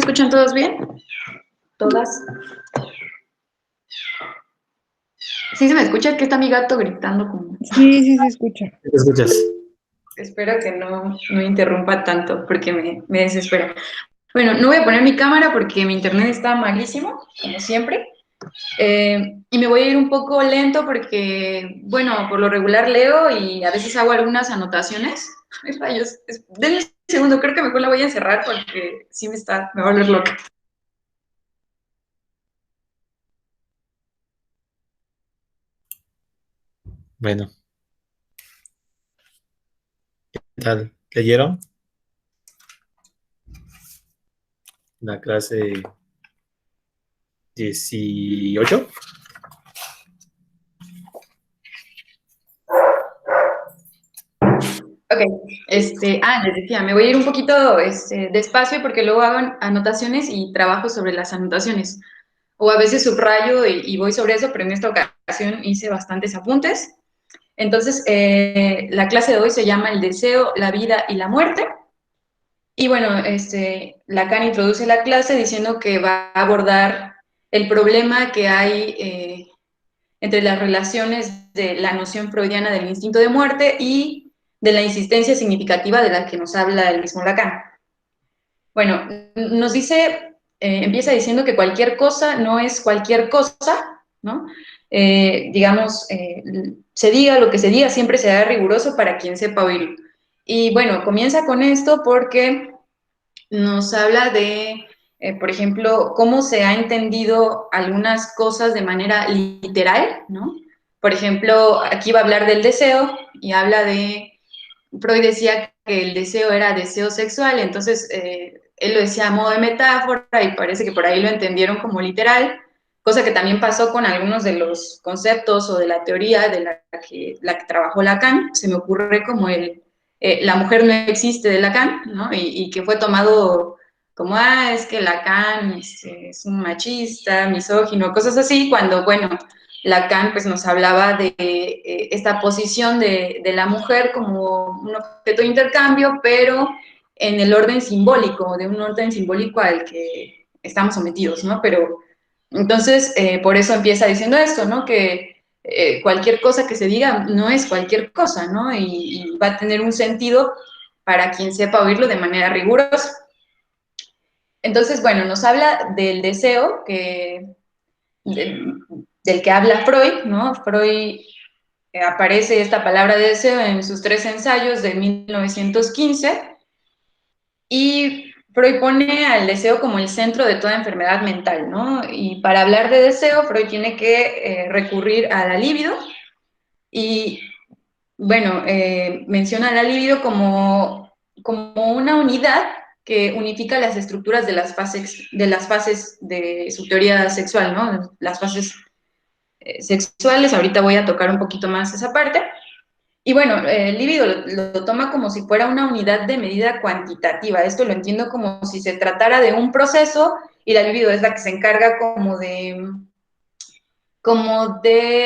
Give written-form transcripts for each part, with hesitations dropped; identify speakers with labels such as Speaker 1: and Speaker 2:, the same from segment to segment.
Speaker 1: escuchan todos bien? ¿Todas? ¿Sí se me escucha? Que está mi gato gritando como...
Speaker 2: Sí, se escucha.
Speaker 3: ¿Te escuchas?
Speaker 1: Espero que no interrumpa tanto porque me desespera. Bueno, no voy a poner mi cámara porque mi internet está malísimo, como siempre. Y me voy a ir un poco lento porque, bueno, por lo regular leo y a veces hago algunas anotaciones. Ay, rayos, denme un segundo, creo que mejor la voy a encerrar porque sí me va a volver loca.
Speaker 3: Bueno, ¿qué tal? ¿Leyeron la clase 18?
Speaker 1: Ok, les decía, me voy a ir un poquito despacio porque luego hago anotaciones y trabajo sobre las anotaciones. O a veces subrayo y voy sobre eso, pero en esta ocasión hice bastantes apuntes. Entonces, la clase de hoy se llama El deseo, la vida y la muerte. Y bueno, Lacan introduce la clase diciendo que va a abordar el problema que hay entre las relaciones de la noción freudiana del instinto de muerte y de la insistencia significativa de la que nos habla el mismo Lacan. Bueno, nos dice, empieza diciendo que cualquier cosa no es cualquier cosa, ¿no? Se diga lo que se diga, siempre será riguroso para quien sepa oírlo. Y bueno, comienza con esto porque nos habla de, por ejemplo, cómo se ha entendido algunas cosas de manera literal, ¿no? Por ejemplo, aquí va a hablar del deseo y habla de, Freud decía que el deseo era deseo sexual, entonces él lo decía a modo de metáfora y parece que por ahí lo entendieron como literal, cosa que también pasó con algunos de los conceptos o de la teoría de la que trabajó Lacan. Se me ocurre como la mujer no existe de Lacan, ¿no? Y que fue tomado como, es que Lacan es un machista, misógino, cosas así, cuando, bueno, Lacan pues, nos hablaba de esta posición de la mujer como un objeto de intercambio, pero en el orden simbólico, de un orden simbólico al que estamos sometidos, ¿no? Pero entonces, por eso empieza diciendo esto, ¿no? Que cualquier cosa que se diga no es cualquier cosa, ¿no? Y va a tener un sentido para quien sepa oírlo de manera rigurosa. Entonces, bueno, nos habla del deseo del que habla Freud, ¿no? Freud aparece esta palabra de deseo en sus 3 ensayos de 1915 y Freud pone al deseo como el centro de toda enfermedad mental, ¿no? Y para hablar de deseo, Freud tiene que recurrir a la libido y, bueno, menciona la libido como una unidad que unifica las estructuras de las fases de su teoría sexual, ¿no? Las fases sexuales, ahorita voy a tocar un poquito más esa parte. Y bueno, el líbido lo toma como si fuera una unidad de medida cuantitativa. Esto lo entiendo como si se tratara de un proceso y la libido es la que se encarga como de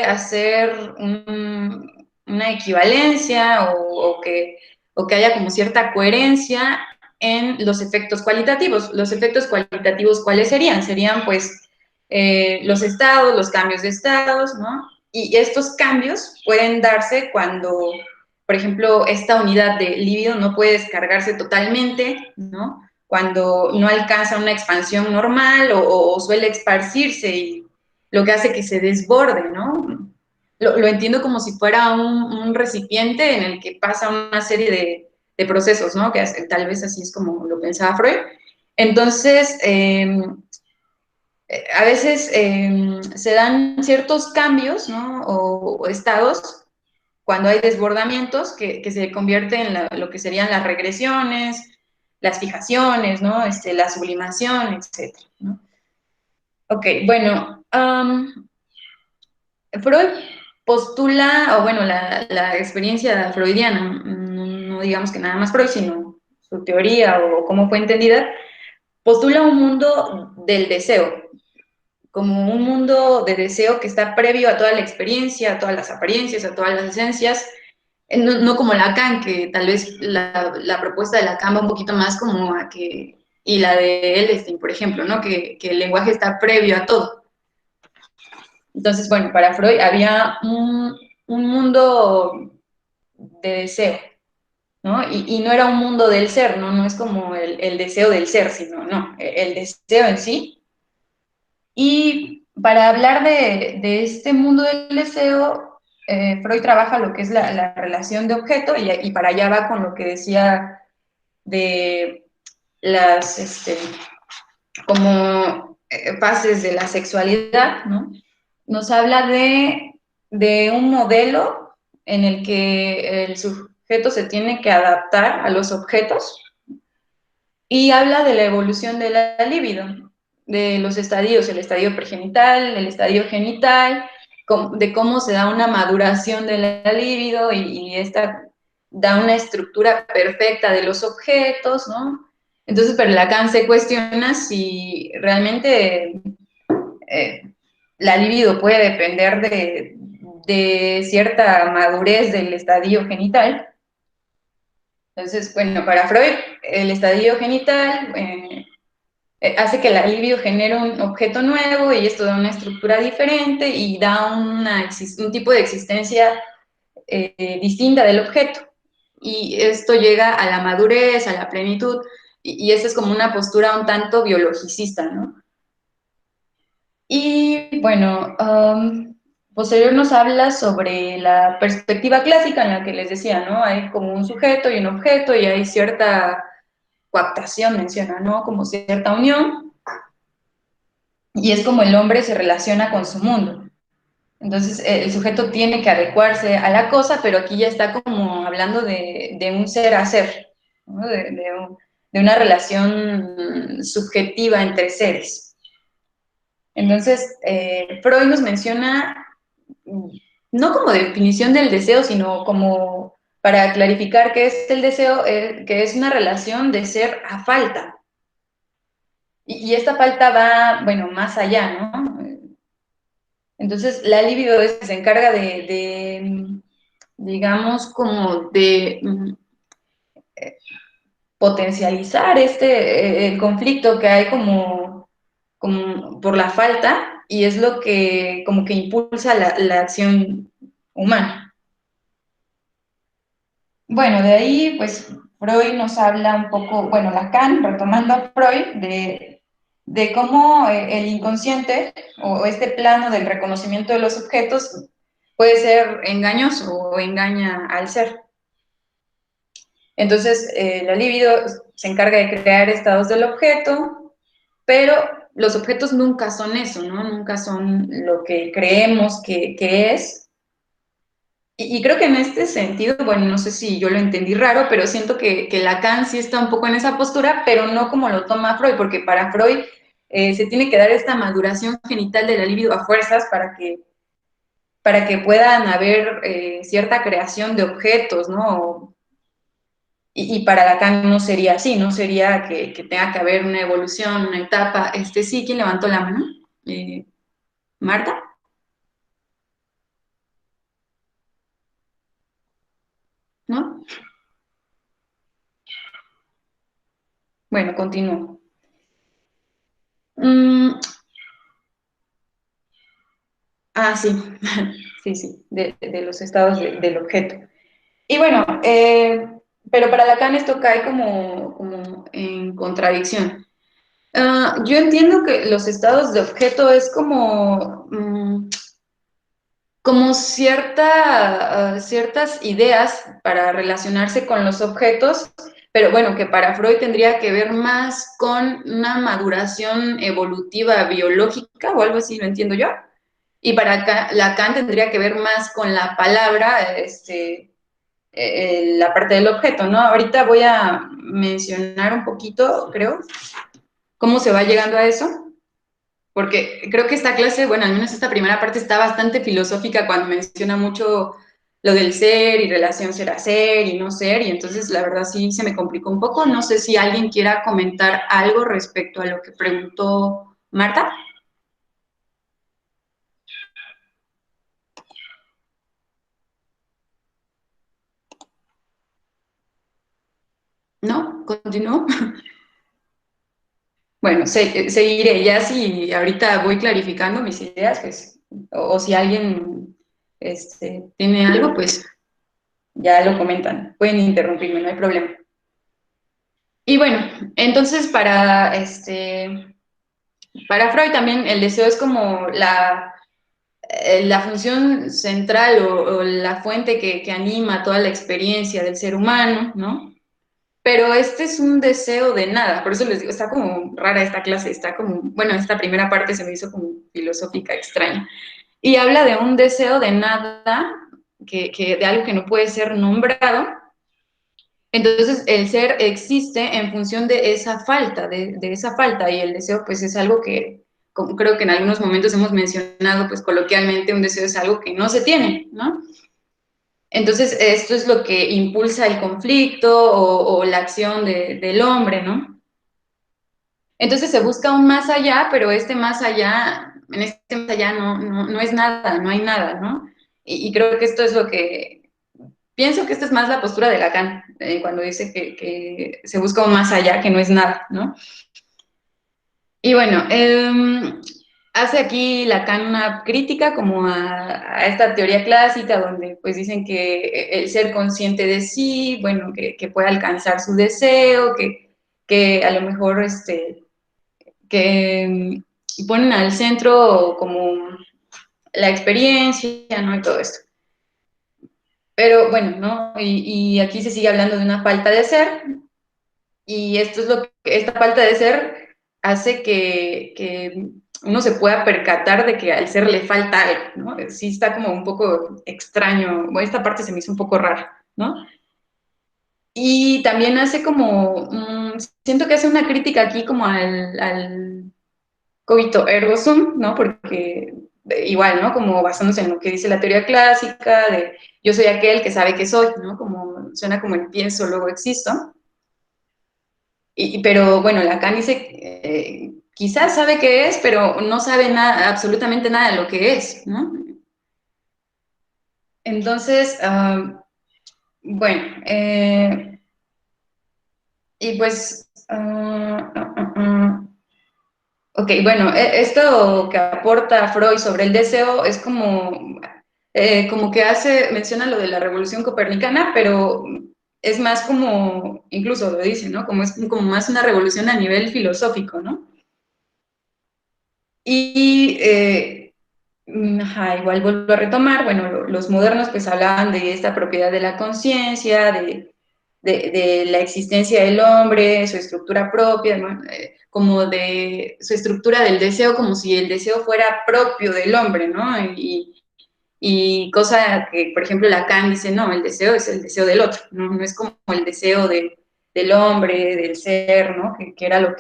Speaker 1: hacer una equivalencia o que haya como cierta coherencia en los efectos cualitativos. Los efectos cualitativos, ¿cuáles serían? Serían pues los estados, los cambios de estados, ¿no? Y estos cambios pueden darse cuando, por ejemplo, esta unidad de líbido no puede descargarse totalmente, ¿no? Cuando no alcanza una expansión normal o suele esparcirse y lo que hace que se desborde, ¿no? Lo entiendo como si fuera un recipiente en el que pasa una serie de procesos, ¿no? Que tal vez así es como lo pensaba Freud. Entonces, a veces se dan ciertos cambios, ¿no? O estados cuando hay desbordamientos que se convierte en lo que serían las regresiones, las fijaciones, ¿no? La sublimación, etcétera, ¿no? Ok, bueno, Freud postula, o bueno, la experiencia freudiana, no digamos que nada más Freud, sino su teoría o cómo fue entendida, postula un mundo del deseo, como un mundo de deseo que está previo a toda la experiencia, a todas las apariencias, a todas las esencias, no como Lacan, que tal vez la propuesta de Lacan va un poquito más como a que y la de Edelstein, por ejemplo, ¿no? Que el lenguaje está previo a todo. Entonces, bueno, para Freud había un mundo de deseo, ¿no? Y no era un mundo del ser, ¿no? No es como el deseo del ser, sino, no, el deseo en sí. Y para hablar de este mundo del deseo, Freud trabaja lo que es la relación de objeto y para allá va con lo que decía de las, como fases de la sexualidad, ¿no? Nos habla de un modelo en el que el sujeto se tiene que adaptar a los objetos y habla de la evolución de la libido, de los estadios, el estadio pregenital, el estadio genital, de cómo se da una maduración de la libido y esta da una estructura perfecta de los objetos, ¿no? Entonces, pero Lacan se cuestiona si realmente eh, la libido puede depender de cierta madurez del estadio genital. Entonces, bueno, para Freud, el estadio genital hace que la libido genere un objeto nuevo y esto da una estructura diferente y da un tipo de existencia distinta del objeto. Y esto llega a la madurez, a la plenitud, y esa es como una postura un tanto biologicista, ¿no? Y bueno, posterior nos habla sobre la perspectiva clásica en la que les decía, ¿no? Hay como un sujeto y un objeto y hay cierta coaptación, menciona, ¿no? Como cierta unión, y es como el hombre se relaciona con su mundo. Entonces, el sujeto tiene que adecuarse a la cosa, pero aquí ya está como hablando de un ser a ser, ¿no? De una relación subjetiva entre seres. Entonces, Freud nos menciona, no como definición del deseo, sino como para clarificar qué es el deseo, que es una relación de ser a falta. Y esta falta va, bueno, más allá, ¿no? Entonces, la libido se encarga digamos, como de potencializar el conflicto que hay como por la falta y es lo que como que impulsa la acción humana. Bueno, de ahí, pues, Freud nos habla un poco, bueno, Lacan, retomando a Freud, de cómo el inconsciente o este plano del reconocimiento de los objetos puede ser engañoso o engaña al ser. Entonces, la libido se encarga de crear estados del objeto, pero los objetos nunca son eso, ¿no? Nunca son lo que creemos que es. Y creo que en este sentido, bueno, no sé si yo lo entendí raro, pero siento que Lacan sí está un poco en esa postura, pero no como lo toma Freud, porque para Freud se tiene que dar esta maduración genital de la libido a fuerzas para que puedan haber cierta creación de objetos, ¿no? Y para Lacan no sería así, no sería que tenga que haber una evolución, una etapa. Sí, ¿quién levantó la mano? ¿Marta? ¿No? Bueno, continúo. Mm, sí, sí, sí, de los estados del objeto. Y bueno, pero para Lacan esto cae como en contradicción. Yo entiendo que los estados de objeto es como ciertas ideas para relacionarse con los objetos, pero bueno, que para Freud tendría que ver más con una maduración evolutiva biológica o algo así, lo entiendo yo. Y para Lacan tendría que ver más con la palabra, la parte del objeto, ¿no? Ahorita voy a mencionar un poquito, creo, cómo se va llegando a eso. Porque creo que esta clase, bueno, al menos esta primera parte está bastante filosófica cuando menciona mucho lo del ser y relación ser a ser y no ser, y entonces la verdad sí se me complicó un poco. No sé si alguien quiera comentar algo respecto a lo que preguntó Marta. ¿No? ¿Continúo? Bueno, seguiré ya si ahorita voy clarificando mis ideas, pues, o si alguien tiene algo, pues ya lo comentan. Pueden interrumpirme, no hay problema. Y bueno, entonces para Freud también el deseo es como la función central o la fuente que anima toda la experiencia del ser humano, ¿no? Pero este es un deseo de nada, por eso les digo, está como rara esta clase, está como, bueno, esta primera parte se me hizo como filosófica, extraña. Y habla de un deseo de nada, de algo que no puede ser nombrado. Entonces, el ser existe en función de esa falta, de esa falta, y el deseo, pues, es algo que, como creo que en algunos momentos hemos mencionado, pues, coloquialmente, un deseo es algo que no se tiene, ¿no? Entonces, esto es lo que impulsa el conflicto o la acción del hombre, ¿no? Entonces se busca un más allá, pero este más allá, en este más allá no es nada, no hay nada, ¿no? Y creo que esto es lo que, pienso que esta es más la postura de Lacan, cuando dice que se busca un más allá, que no es nada, ¿no? Y bueno, hace aquí Lacan una crítica como a esta teoría clásica donde pues dicen que el ser consciente de sí, bueno, que puede alcanzar su deseo, que a lo mejor que ponen al centro como la experiencia, ¿no? Y todo esto. Pero bueno, ¿no? Y aquí se sigue hablando de una falta de ser, y esto es lo que, esta falta de ser hace que uno se pueda percatar de que al ser le falta algo, ¿no? Sí está como un poco extraño, bueno, esta parte se me hizo un poco rara, ¿no? Y también hace como, siento que hace una crítica aquí como al cogito ergo sum, ¿no? Porque igual, ¿no? Como basándose en lo que dice la teoría clásica de yo soy aquel que sabe que soy, ¿no? Como suena como el pienso, luego existo. Pero bueno, Lacan dice, quizás sabe qué es, pero no sabe nada, absolutamente nada de lo que es, ¿no? Entonces, bueno, y pues, ok, bueno, esto que aporta Freud sobre el deseo es como que menciona lo de la revolución copernicana, pero es más como, incluso lo dice, ¿no? Como es como más una revolución a nivel filosófico, ¿no? Y ajá, igual vuelvo a retomar, bueno, los modernos pues hablaban de esta propiedad de la conciencia, de la existencia del hombre, su estructura propia, ¿no? Como de su estructura del deseo, como si el deseo fuera propio del hombre, ¿no? Y cosa que, por ejemplo, Lacan dice, no, el deseo es el deseo del otro, ¿no? No es como el deseo del hombre, del ser, ¿no? Que era lo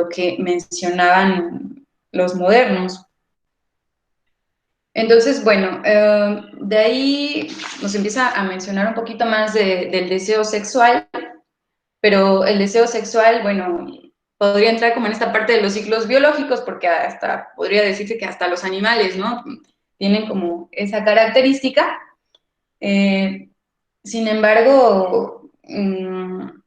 Speaker 1: que mencionaban los modernos. Entonces, bueno, de ahí nos empieza a mencionar un poquito más del deseo sexual, pero el deseo sexual, bueno, podría entrar como en esta parte de los ciclos biológicos, porque hasta podría decirse que hasta los animales, ¿no? Tienen como esa característica. Eh, Sin embargo,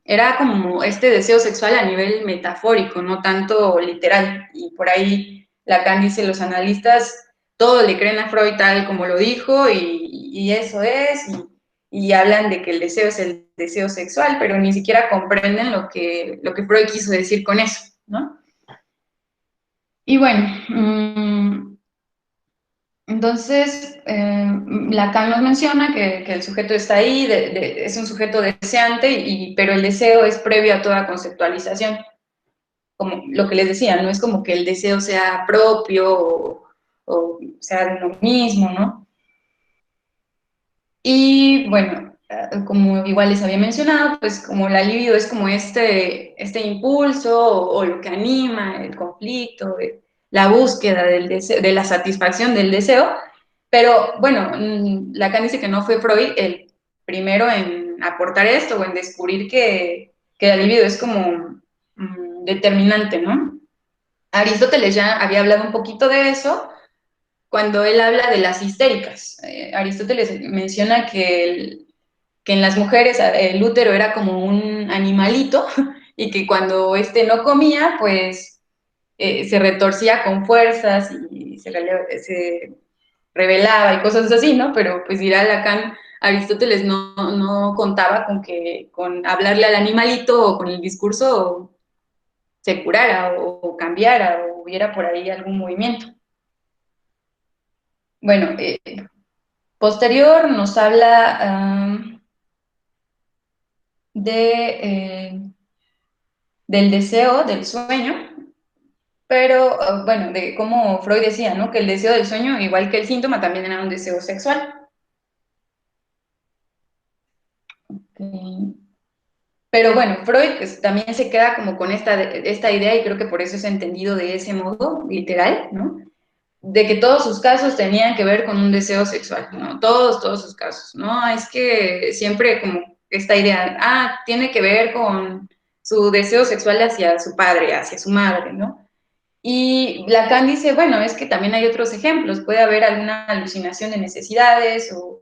Speaker 1: era como este deseo sexual a nivel metafórico, no tanto literal. Y por ahí Lacan dice, los analistas todo le creen a Freud tal como lo dijo y eso es, y hablan de que el deseo es el deseo sexual, pero ni siquiera comprenden lo que Freud quiso decir con eso, ¿no? Y bueno, entonces, Lacan nos menciona que el sujeto está ahí, es un sujeto deseante, pero el deseo es previo a toda conceptualización. Como lo que les decía, no es como que el deseo sea propio o sea de uno mismo, ¿no? Y bueno, como igual les había mencionado, pues como la libido es como este impulso o lo que anima el conflicto, la búsqueda del deseo, de la satisfacción del deseo, pero bueno, Lacan dice que no fue Freud el primero en aportar esto o en descubrir que la libido es como determinante, ¿no? Aristóteles ya había hablado un poquito de eso cuando él habla de las histéricas. Aristóteles menciona que en las mujeres el útero era como un animalito y que cuando no comía, pues se retorcía con fuerzas y se revelaba y cosas así, ¿no? Pero pues dirá Lacan, Aristóteles no contaba con que con hablarle al animalito o con el discurso se curara o cambiara o hubiera por ahí algún movimiento. Bueno, posterior nos habla del deseo, del sueño, pero bueno, de cómo Freud decía, ¿no? Que el deseo del sueño, igual que el síntoma, también era un deseo sexual. Pero bueno, Freud pues, también se queda como con esta idea y creo que por eso es entendido de ese modo, literal, ¿no? De que todos sus casos tenían que ver con un deseo sexual, ¿no? Todos sus casos, ¿no? Es que siempre como esta idea, tiene que ver con su deseo sexual hacia su padre, hacia su madre, ¿no? Y Lacan dice, bueno, es que también hay otros ejemplos, puede haber alguna alucinación de necesidades o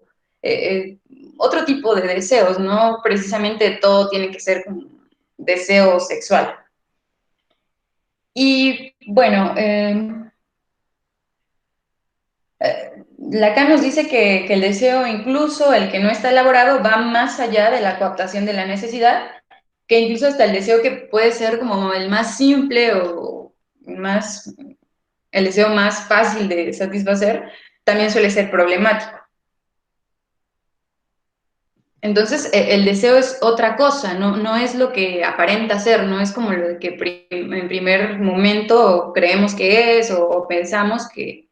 Speaker 1: otro tipo de deseos, no precisamente todo tiene que ser como deseo sexual. Y bueno, Lacan nos dice que el deseo, incluso el que no está elaborado, va más allá de la coaptación de la necesidad, que incluso hasta el deseo que puede ser como el más simple o más, el deseo más fácil de satisfacer, también suele ser problemático. Entonces, el deseo es otra cosa, no es lo que aparenta ser, no es como lo que en primer momento creemos que es o pensamos que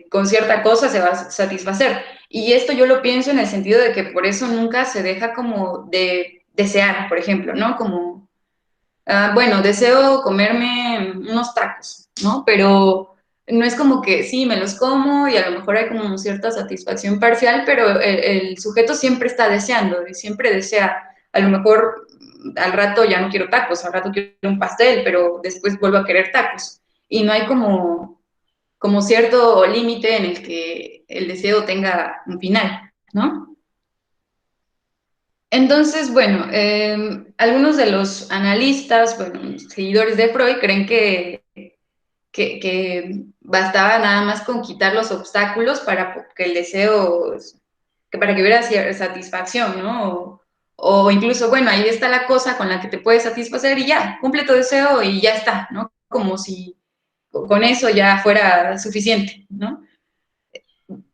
Speaker 1: con cierta cosa se va a satisfacer. Y esto yo lo pienso en el sentido de que por eso nunca se deja como de desear, por ejemplo, ¿no? Como, bueno, deseo comerme unos tacos, ¿no? Pero no es como que sí, me los como y a lo mejor hay como cierta satisfacción parcial, pero el sujeto siempre está deseando y siempre desea, a lo mejor al rato ya no quiero tacos, al rato quiero un pastel, pero después vuelvo a querer tacos. Y no hay como cierto límite en el que el deseo tenga un final, ¿no? Entonces, bueno, algunos de los analistas, bueno, seguidores de Freud, creen que bastaba nada más con quitar los obstáculos para que el deseo, que para que hubiera satisfacción, ¿no? O incluso, bueno, ahí está la cosa con la que te puedes satisfacer y ya, cumple tu deseo y ya está, ¿no? Como si con eso ya fuera suficiente, ¿no?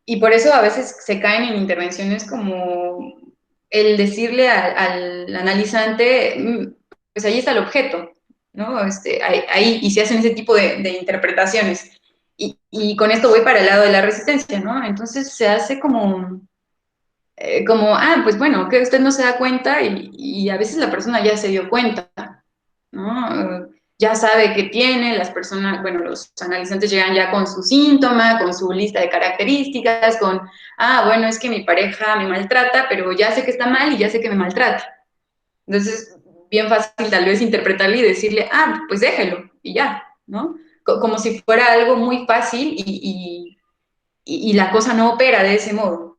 Speaker 1: Y por eso a veces se caen en intervenciones como el decirle al analizante, pues ahí está el objeto, ¿no? Ahí, y se hacen ese tipo de interpretaciones. Y con esto voy para el lado de la resistencia, ¿no? Entonces se hace como, pues bueno, que usted no se da cuenta y a veces la persona ya se dio cuenta, ¿no? Ya sabe qué tiene, las personas, bueno, los analizantes llegan ya con su síntoma, con su lista de características, bueno, es que mi pareja me maltrata, pero ya sé que está mal y ya sé que me maltrata. Entonces, bien fácil tal vez interpretarle y decirle, pues déjelo y ya, ¿no? Como si fuera algo muy fácil y la cosa no opera de ese modo.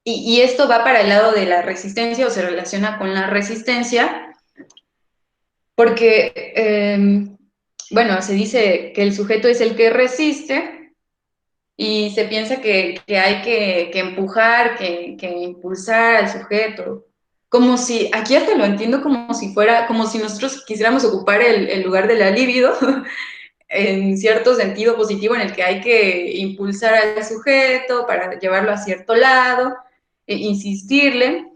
Speaker 1: Y esto va para el lado de la resistencia o se relaciona con la resistencia, porque, bueno, se dice que el sujeto es el que resiste y se piensa que hay que empujar, que impulsar al sujeto. Como si, aquí hasta lo entiendo como si fuera, como si nosotros quisiéramos ocupar el lugar de la libido, en cierto sentido positivo en el que hay que impulsar al sujeto para llevarlo a cierto lado, insistirle.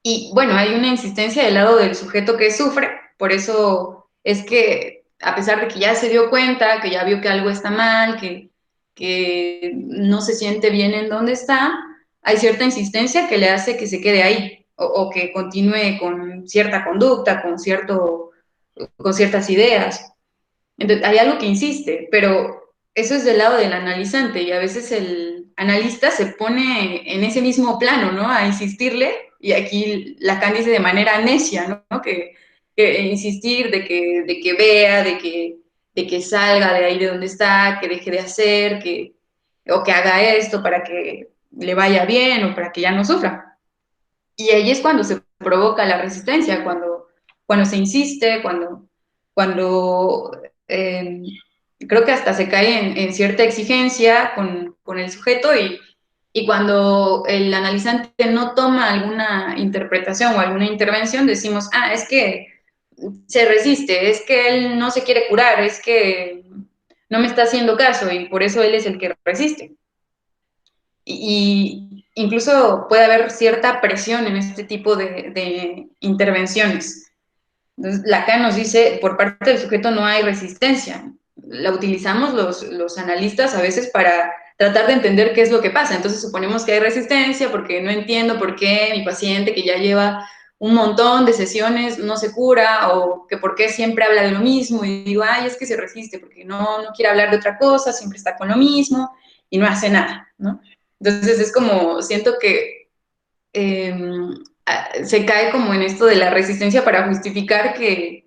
Speaker 1: Y bueno, hay una insistencia del lado del sujeto que sufre, por eso es que a pesar de que ya se dio cuenta, que ya vio que algo está mal, que no se siente bien en donde está, hay cierta insistencia que le hace que se quede ahí o que continúe con cierta conducta, con ciertas ideas. Entonces, hay algo que insiste, pero eso es del lado del analizante y a veces el analista se pone en ese mismo plano, ¿no? A insistirle y aquí Lacan dice de manera necia, ¿no? Que insistir de que vea, de que salga de ahí de donde está, que deje de hacer, o que haga esto para que le vaya bien o para que ya no sufra. Y ahí es cuando se provoca la resistencia, cuando se insiste, cuando creo que hasta se cae en cierta exigencia con el sujeto y cuando el analizante no toma alguna interpretación o alguna intervención, decimos, ah, es que se resiste, es que él no se quiere curar, es que no me está haciendo caso y por eso él es el que resiste. Y incluso puede haber cierta presión en este tipo de intervenciones. Entonces, Lacan nos dice, por parte del sujeto no hay resistencia. La utilizamos los analistas a veces para tratar de entender qué es lo que pasa. Entonces suponemos que hay resistencia porque no entiendo por qué mi paciente que ya lleva un montón de sesiones no se cura o que por qué siempre habla de lo mismo y digo, ay, es que se resiste porque no quiere hablar de otra cosa, siempre está con lo mismo y no hace nada, ¿no? Entonces es como, siento que eh, se cae como en esto de la resistencia para justificar que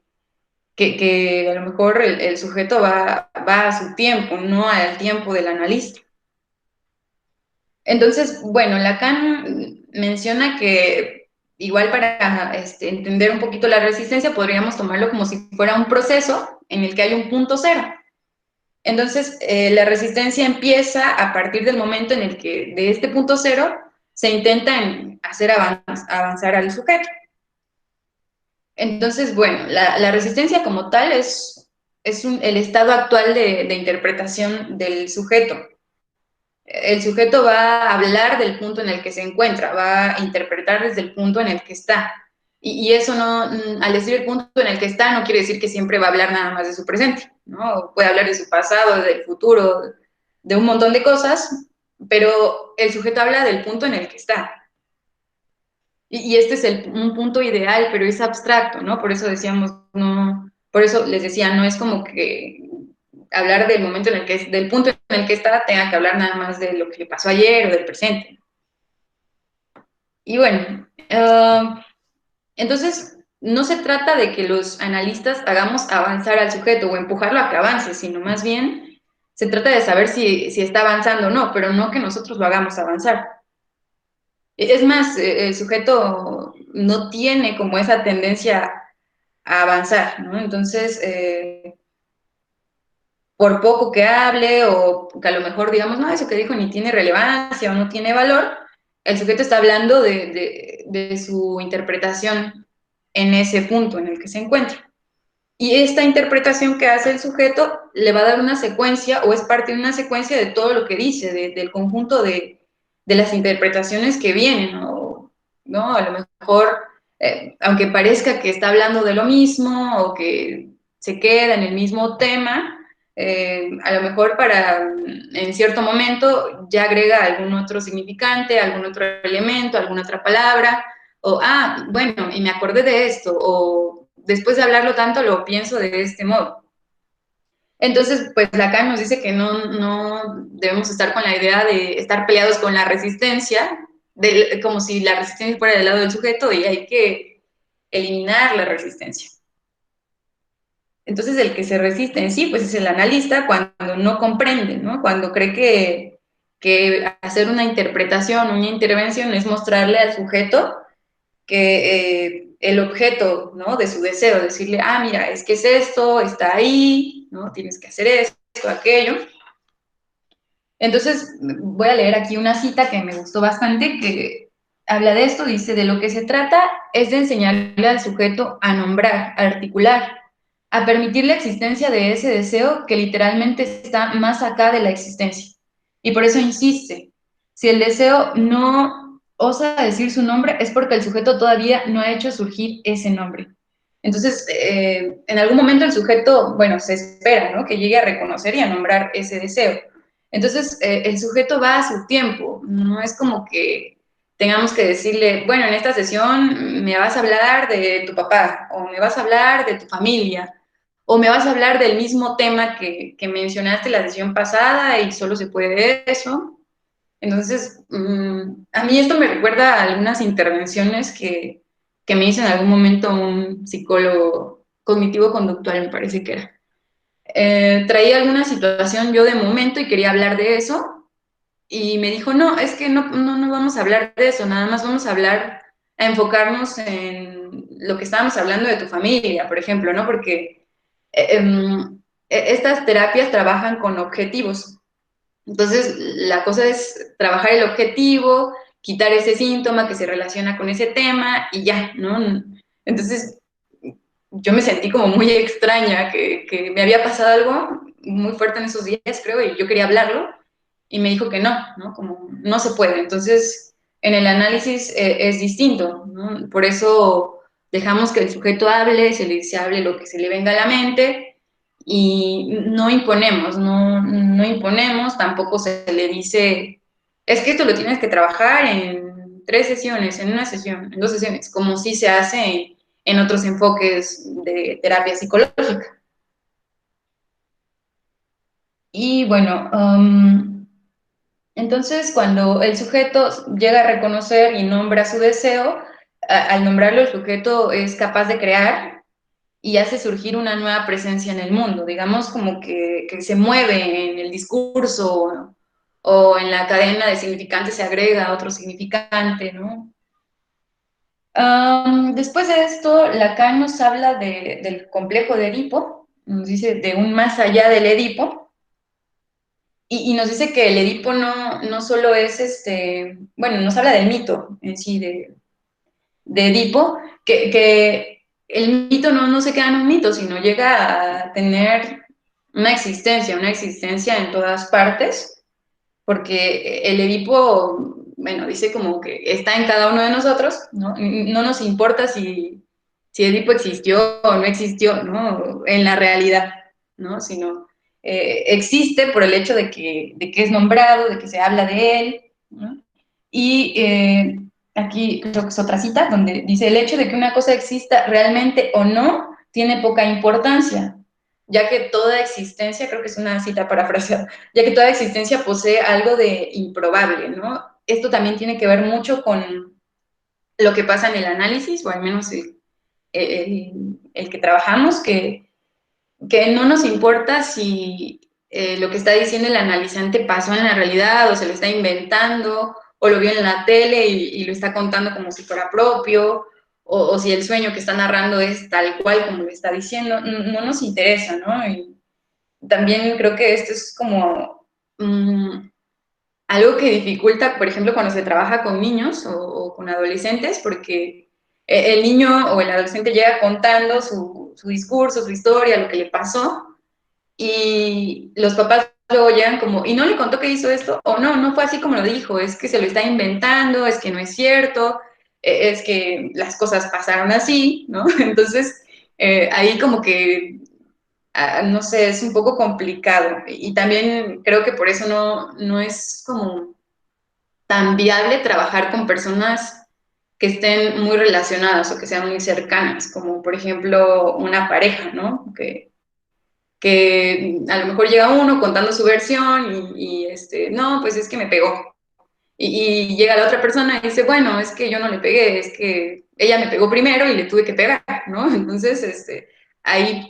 Speaker 1: a lo mejor el sujeto va a su tiempo, no al tiempo del analista. Entonces, bueno, Lacan menciona que igual para entender un poquito la resistencia podríamos tomarlo como si fuera un proceso en el que hay un punto cero. Entonces, la resistencia empieza a partir del momento en el que de este punto cero se intenta hacer avanzar al sujeto. Entonces, bueno, la resistencia como tal es el estado actual de interpretación del sujeto. El sujeto va a hablar del punto en el que se encuentra, va a interpretar desde el punto en el que está. Y eso no, al decir el punto en el que está, no quiere decir que siempre va a hablar nada más de su presente, ¿no? Puede hablar de su pasado, del futuro, de un montón de cosas, pero el sujeto habla del punto en el que está. Y este es un punto ideal, pero es abstracto, ¿no? Por eso decíamos, no, por eso les decía, no es como que hablar del momento en el que es, del punto en el que está, tenga que hablar nada más de lo que le pasó ayer o del presente. Y bueno, entonces no se trata de que los analistas hagamos avanzar al sujeto o empujarlo a que avance, sino más bien se trata de saber si está avanzando o no, pero no que nosotros lo hagamos avanzar. Es más, el sujeto no tiene como esa tendencia a avanzar, ¿no? Entonces, por poco que hable o que a lo mejor digamos, no, eso que dijo ni tiene relevancia o no tiene valor, el sujeto está hablando de su interpretación en ese punto en el que se encuentra. Y esta interpretación que hace el sujeto le va a dar una secuencia o es parte de una secuencia de todo lo que dice, del conjunto de las interpretaciones que vienen, ¿no? A lo mejor, aunque parezca que está hablando de lo mismo o que se queda en el mismo tema, a lo mejor en cierto momento ya agrega algún otro significante, algún otro elemento, alguna otra palabra, o, bueno, y me acordé de esto, o después de hablarlo tanto lo pienso de este modo. Entonces, pues Lacan nos dice que no debemos estar con la idea de estar peleados con la resistencia, como si la resistencia fuera del lado del sujeto y hay que eliminar la resistencia. Entonces, el que se resiste en sí, pues es el analista cuando no comprende, ¿no? Cuando cree que hacer una interpretación, una intervención es mostrarle al sujeto que el objeto, ¿no? De su deseo, decirle, mira, es que es esto, está ahí, ¿no? Tienes que hacer esto, aquello. Entonces, voy a leer aquí una cita que me gustó bastante, que habla de esto, dice, de lo que se trata es de enseñarle al sujeto a nombrar, a articular, a permitir la existencia de ese deseo que literalmente está más acá de la existencia. Y por eso insiste, si el deseo no osa decir su nombre, es porque el sujeto todavía no ha hecho surgir ese nombre. Entonces, en algún momento el sujeto, bueno, se espera, ¿no? Que llegue a reconocer y a nombrar ese deseo. Entonces, el sujeto va a su tiempo, no es como que tengamos que decirle, bueno, en esta sesión me vas a hablar de tu papá, o me vas a hablar de tu familia, o me vas a hablar del mismo tema que mencionaste la sesión pasada y solo se puede eso. Entonces, a mí esto me recuerda a algunas intervenciones que me hizo en algún momento un psicólogo cognitivo-conductual, me parece que era. Traía alguna situación yo de momento y quería hablar de eso y me dijo, no, es que no vamos a hablar de eso, nada más vamos a hablar a enfocarnos en lo que estábamos hablando de tu familia, por ejemplo, ¿no? Porque estas terapias trabajan con objetivos. Entonces, la cosa es trabajar el objetivo, quitar ese síntoma que se relaciona con ese tema y ya, ¿no? Entonces, yo me sentí como muy extraña, que me había pasado algo muy fuerte en esos días, creo, y yo quería hablarlo, y me dijo que no, ¿no? Como no se puede. Entonces, en el análisis es distinto, ¿no? Por eso dejamos que el sujeto hable, se hable lo que se le venga a la mente, y no imponemos, no imponemos, tampoco se le dice, es que esto lo tienes que trabajar en 3 sesiones, en una sesión, en 2 sesiones, como si se hace en otros enfoques de terapia psicológica. Y bueno, entonces cuando el sujeto llega a reconocer y nombra su deseo, al nombrarlo el sujeto es capaz de crear y hace surgir una nueva presencia en el mundo, digamos como que se mueve en el discurso o en la cadena de significantes se agrega otro significante, ¿no? Después de esto, Lacan nos habla del complejo de Edipo, nos dice de un más allá del Edipo, y nos dice que el Edipo no solo es bueno, nos habla del mito en sí, de Edipo, que el mito no se queda en un mito, sino llega a tener una existencia en todas partes, porque el Edipo, bueno, dice como que está en cada uno de nosotros, ¿no? No nos importa si Edipo existió o no existió, ¿no? En la realidad, ¿no? Sino existe por el hecho de que es nombrado, de que se habla de él, ¿no? Y aquí creo que es otra cita donde dice, el hecho de que una cosa exista realmente o no tiene poca importancia, ya que toda existencia, creo que es una cita parafraseada, ya que toda existencia posee algo de improbable, ¿no? Esto también tiene que ver mucho con lo que pasa en el análisis, o al menos el que trabajamos, que no nos importa si lo que está diciendo el analizante pasó en la realidad o se lo está inventando o lo vio en la tele y lo está contando como si fuera propio o si el sueño que está narrando es tal cual como lo está diciendo, no nos interesa, ¿no? Y también creo que esto es como algo que dificulta, por ejemplo, cuando se trabaja con niños o con adolescentes, porque el niño o el adolescente llega contando su discurso, su historia, lo que le pasó, y los papás luego llegan como, ¿y no le contó que hizo esto? O no fue así como lo dijo, es que se lo está inventando, es que no es cierto, es que las cosas pasaron así, ¿no? Entonces, ahí como que, no sé, es un poco complicado. Y también creo que por eso no es como tan viable trabajar con personas que estén muy relacionadas o que sean muy cercanas, como por ejemplo una pareja, ¿no? Que a lo mejor llega uno contando su versión no, pues es que me pegó. Y llega la otra persona y dice, bueno, es que yo no le pegué, es que ella me pegó primero y le tuve que pegar, ¿no? Entonces, ahí,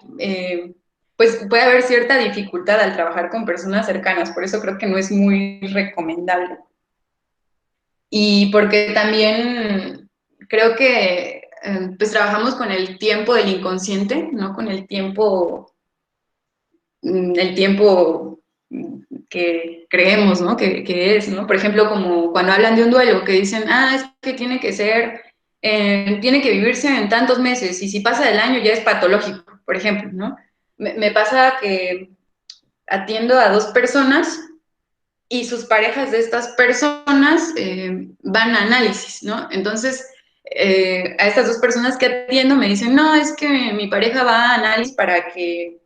Speaker 1: pues puede haber cierta dificultad al trabajar con personas cercanas, por eso creo que no es muy recomendable. Y porque también creo que pues trabajamos con el tiempo del inconsciente, ¿no? Con el tiempo que creemos, ¿no? Que es, ¿no? Por ejemplo, como cuando hablan de un duelo, que dicen, es que tiene que ser, tiene que vivirse en tantos meses, y si pasa del año ya es patológico, por ejemplo, ¿no? Me pasa que atiendo a 2 personas y sus parejas de estas personas van a análisis, ¿no? Entonces, a estas 2 personas que atiendo me dicen, no, es que mi pareja va a análisis para que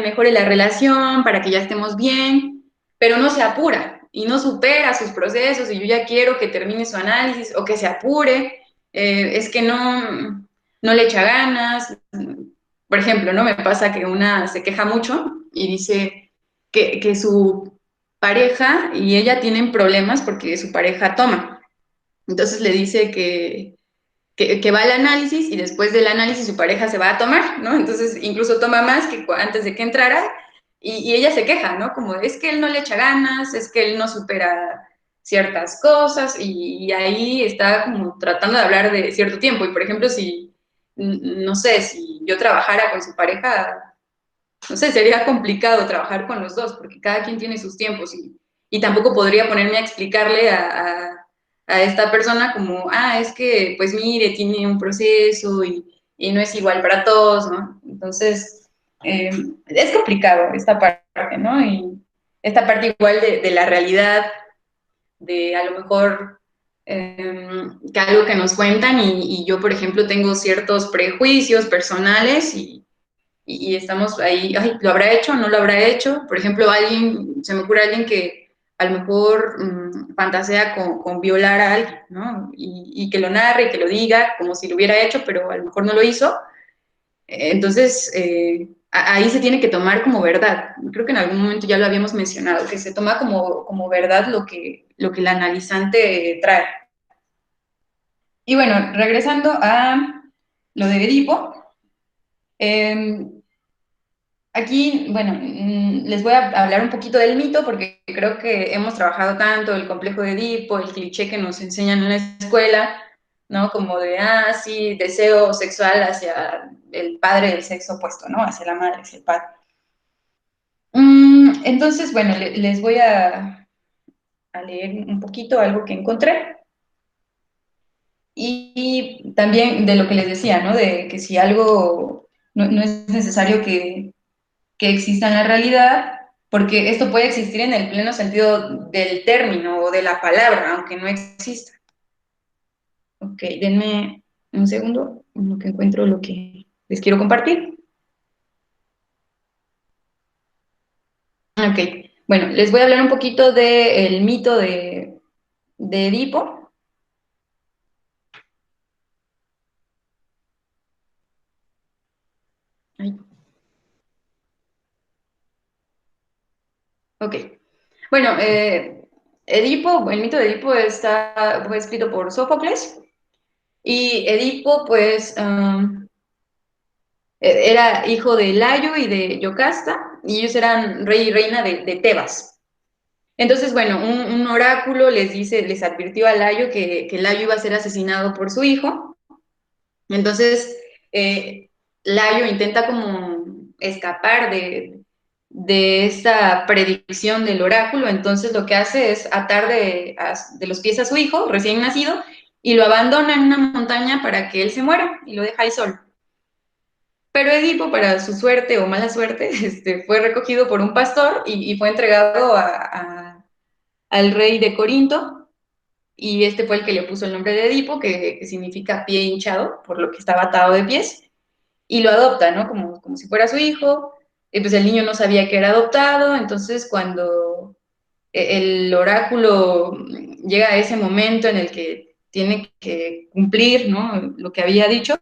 Speaker 1: mejore la relación, para que ya estemos bien, pero no se apura y no supera sus procesos y yo ya quiero que termine su análisis o que se apure, es que no le echa ganas. Por ejemplo, ¿no? Me pasa que una se queja mucho y dice que su pareja y ella tienen problemas porque su pareja toma. Entonces le dice que va al análisis y después del análisis su pareja se va a tomar, ¿no? Entonces incluso toma más que antes de que entrara y ella se queja, ¿no? Como es que él no le echa ganas, es que él no supera ciertas cosas y ahí está como tratando de hablar de cierto tiempo. Y por ejemplo, si, no sé, si yo trabajara con su pareja, no sé, sería complicado trabajar con los dos porque cada quien tiene sus tiempos y tampoco podría ponerme a explicarle a esta persona como, es que, pues mire, tiene un proceso y no es igual para todos, ¿no? Entonces, es complicado esta parte, ¿no? Y esta parte igual de la realidad, de a lo mejor que algo que nos cuentan y yo, por ejemplo, tengo ciertos prejuicios personales y estamos ahí, ay, ¿lo habrá hecho o no lo habrá hecho? Por ejemplo, alguien, se me ocurre alguien que a lo mejor fantasea con violar a alguien, ¿no? Y que lo narre y que lo diga como si lo hubiera hecho, pero a lo mejor no lo hizo. Entonces, ahí se tiene que tomar como verdad. Creo que en algún momento ya lo habíamos mencionado, que se toma como verdad lo que el analizante trae. Y bueno, regresando a lo de Edipo, eh, aquí, bueno, les voy a hablar un poquito del mito porque creo que hemos trabajado tanto el complejo de Edipo, el cliché que nos enseñan en la escuela, ¿no? Como de, sí, deseo sexual hacia el padre del sexo opuesto, ¿no? Hacia la madre, hacia el padre. Entonces, bueno, les voy a leer un poquito algo que encontré. Y también de lo que les decía, ¿no? De que si algo no es necesario que exista en la realidad, porque esto puede existir en el pleno sentido del término o de la palabra, aunque no exista. Ok, denme un segundo en lo que encuentro lo que les quiero compartir. Ok, bueno, les voy a hablar un poquito del mito de Edipo. Ay, ok, bueno, Edipo, el mito de Edipo fue escrito por Sófocles y Edipo, pues, era hijo de Layo y de Yocasta, y ellos eran rey y reina de Tebas. Entonces, bueno, un oráculo les advirtió a Layo que Layo iba a ser asesinado por su hijo. Entonces, Layo intenta como escapar de esta predicción del oráculo, entonces lo que hace es atar de los pies a su hijo recién nacido y lo abandona en una montaña para que él se muera y lo deja ahí solo. Pero Edipo, para su suerte o mala suerte, fue recogido por un pastor y fue entregado al rey de Corinto, y este fue el que le puso el nombre de Edipo, que significa pie hinchado, por lo que estaba atado de pies, y lo adopta, ¿no? Como si fuera su hijo, y pues el niño no sabía que era adoptado, entonces cuando el oráculo llega a ese momento en el que tiene que cumplir, ¿no? Lo que había dicho,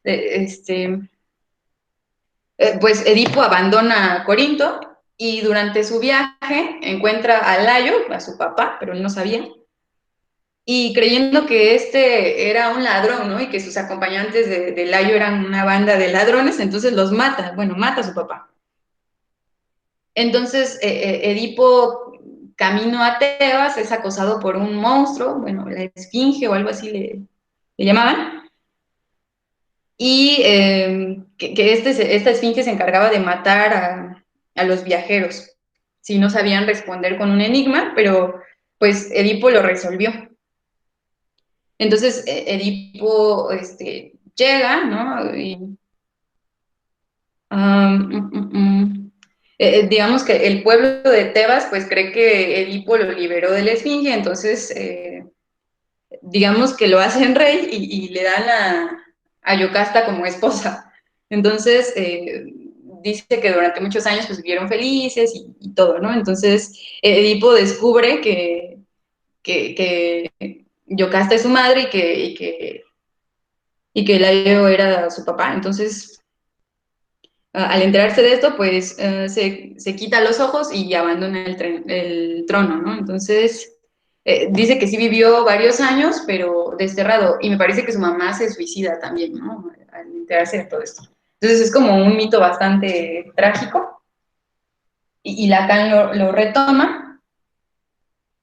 Speaker 1: este pues Edipo abandona Corinto y durante su viaje encuentra a Layo, a su papá, pero él no sabía, y creyendo que este era un ladrón, ¿no? Y que sus acompañantes de Layo eran una banda de ladrones, entonces los mata, bueno, mata a su papá. Entonces Edipo, camino a Tebas, es acosado por un monstruo, bueno, la esfinge o algo así le llamaban, y que esta esfinge se encargaba de matar a los viajeros si no sabían responder con un enigma, pero pues Edipo lo resolvió. Entonces Edipo llega, ¿no? Y, digamos que el pueblo de Tebas pues cree que Edipo lo liberó de la esfinge, entonces digamos que lo hacen rey y le dan a Yocasta como esposa. Entonces, dice que durante muchos años pues vivieron felices y todo, ¿no? Entonces, Edipo descubre que Yocasta es su madre y que Layo era su papá. Entonces, al enterarse de esto, pues se quita los ojos y abandona el trono, ¿no? Entonces, dice que sí vivió varios años, pero desterrado. Y me parece que su mamá se suicida también, ¿no? Al enterarse de todo esto. Entonces, es como un mito bastante trágico. Y Lacan lo retoma.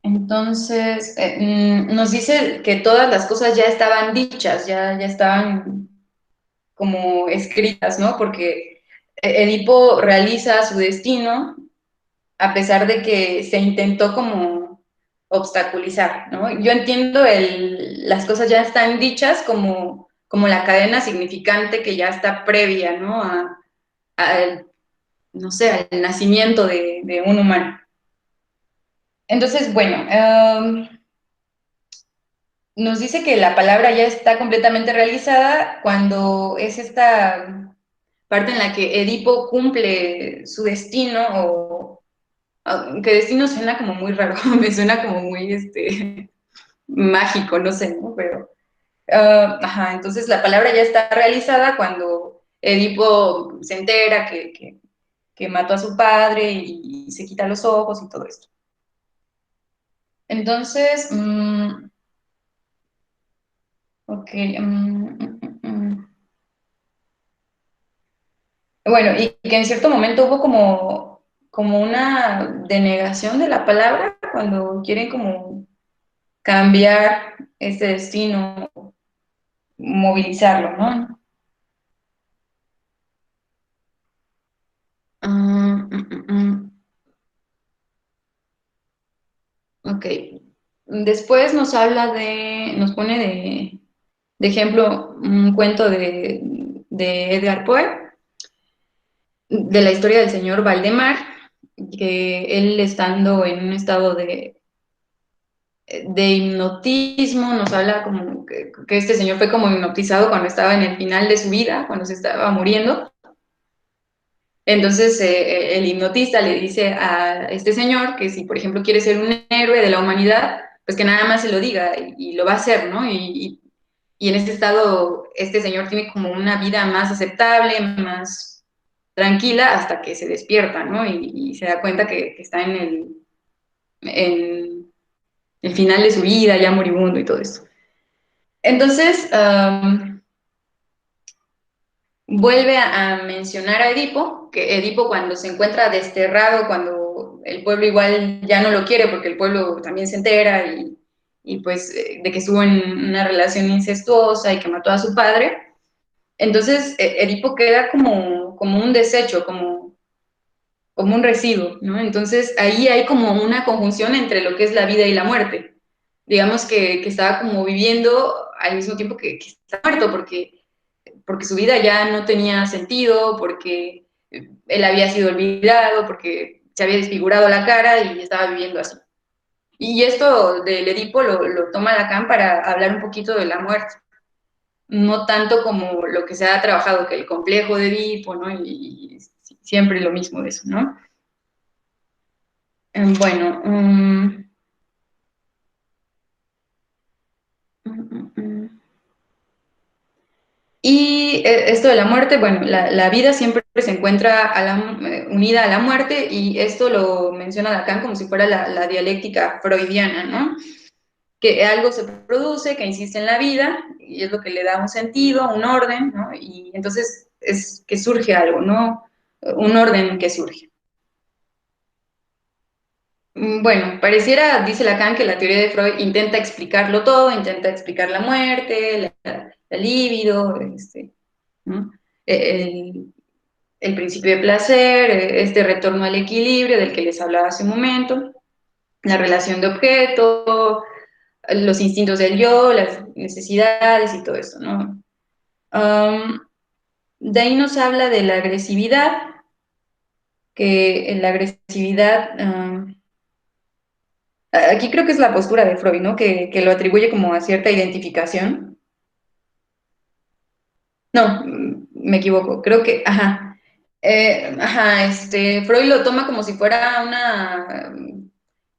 Speaker 1: Entonces, nos dice que todas las cosas ya estaban dichas, ya estaban como escritas, ¿no? Porque Edipo realiza su destino a pesar de que se intentó como obstaculizar, ¿no? Yo entiendo las cosas ya están dichas como la cadena significante que ya está previa, ¿no? No sé, al nacimiento de un humano. Entonces, bueno, nos dice que la palabra ya está completamente realizada cuando es esta parte en la que Edipo cumple su destino, o aunque destino suena como muy raro, me suena como muy mágico, no sé, ¿no? Pero, ajá, entonces la palabra ya está realizada cuando Edipo se entera que mató a su padre y se quita los ojos y todo esto. Entonces, ok. Bueno, y que en cierto momento hubo como una denegación de la palabra cuando quieren como cambiar este destino, movilizarlo, ¿no? Ok. Después nos pone de ejemplo un cuento de Edgar Poe, de la historia del señor Valdemar, que él estando en un estado de hipnotismo, nos habla como que este señor fue como hipnotizado cuando estaba en el final de su vida, cuando se estaba muriendo. Entonces el hipnotista le dice a este señor que si, por ejemplo, quiere ser un héroe de la humanidad, pues que nada más se lo diga y lo va a hacer, ¿no? Y en este estado, este señor tiene como una vida más aceptable, más tranquila, hasta que se despierta, ¿no? Y se da cuenta que está en el final de su vida, ya moribundo y todo eso. Entonces, vuelve a mencionar a Edipo, que Edipo cuando se encuentra desterrado, cuando el pueblo igual ya no lo quiere, porque el pueblo también se entera y pues de que estuvo en una relación incestuosa y que mató a su padre, entonces Edipo queda como un desecho, como un residuo, ¿no? Entonces ahí hay como una conjunción entre lo que es la vida y la muerte. Digamos que estaba como viviendo al mismo tiempo que está muerto, porque su vida ya no tenía sentido, porque él había sido olvidado, porque se había desfigurado la cara y estaba viviendo así. Y esto del Edipo lo toma Lacan para hablar un poquito de la muerte, no tanto como lo que se ha trabajado, que el complejo de Edipo, ¿no? Y siempre lo mismo de eso, ¿no? Bueno, mm, mm. Y esto de la muerte, bueno, la vida siempre se encuentra unida a la muerte y esto lo menciona Lacan como si fuera la dialéctica freudiana, ¿no? Que algo se produce, que insiste en la vida y es lo que le da un sentido, un orden, ¿no? Y entonces es que surge algo, ¿no? Un orden que surge. Bueno, pareciera, dice Lacan, que la teoría de Freud intenta explicarlo todo, intenta explicar la muerte, la libido, ¿no? El, el principio de placer, este retorno al equilibrio del que les hablaba hace un momento, la relación de objeto, los instintos del yo, las necesidades y todo eso, ¿no? Um, de ahí nos habla de la agresividad, que la agresividad, aquí creo que es la postura de Freud, ¿no? Que lo atribuye como a cierta identificación. No, me equivoco, creo que, ajá. Ajá, Freud lo toma como si fuera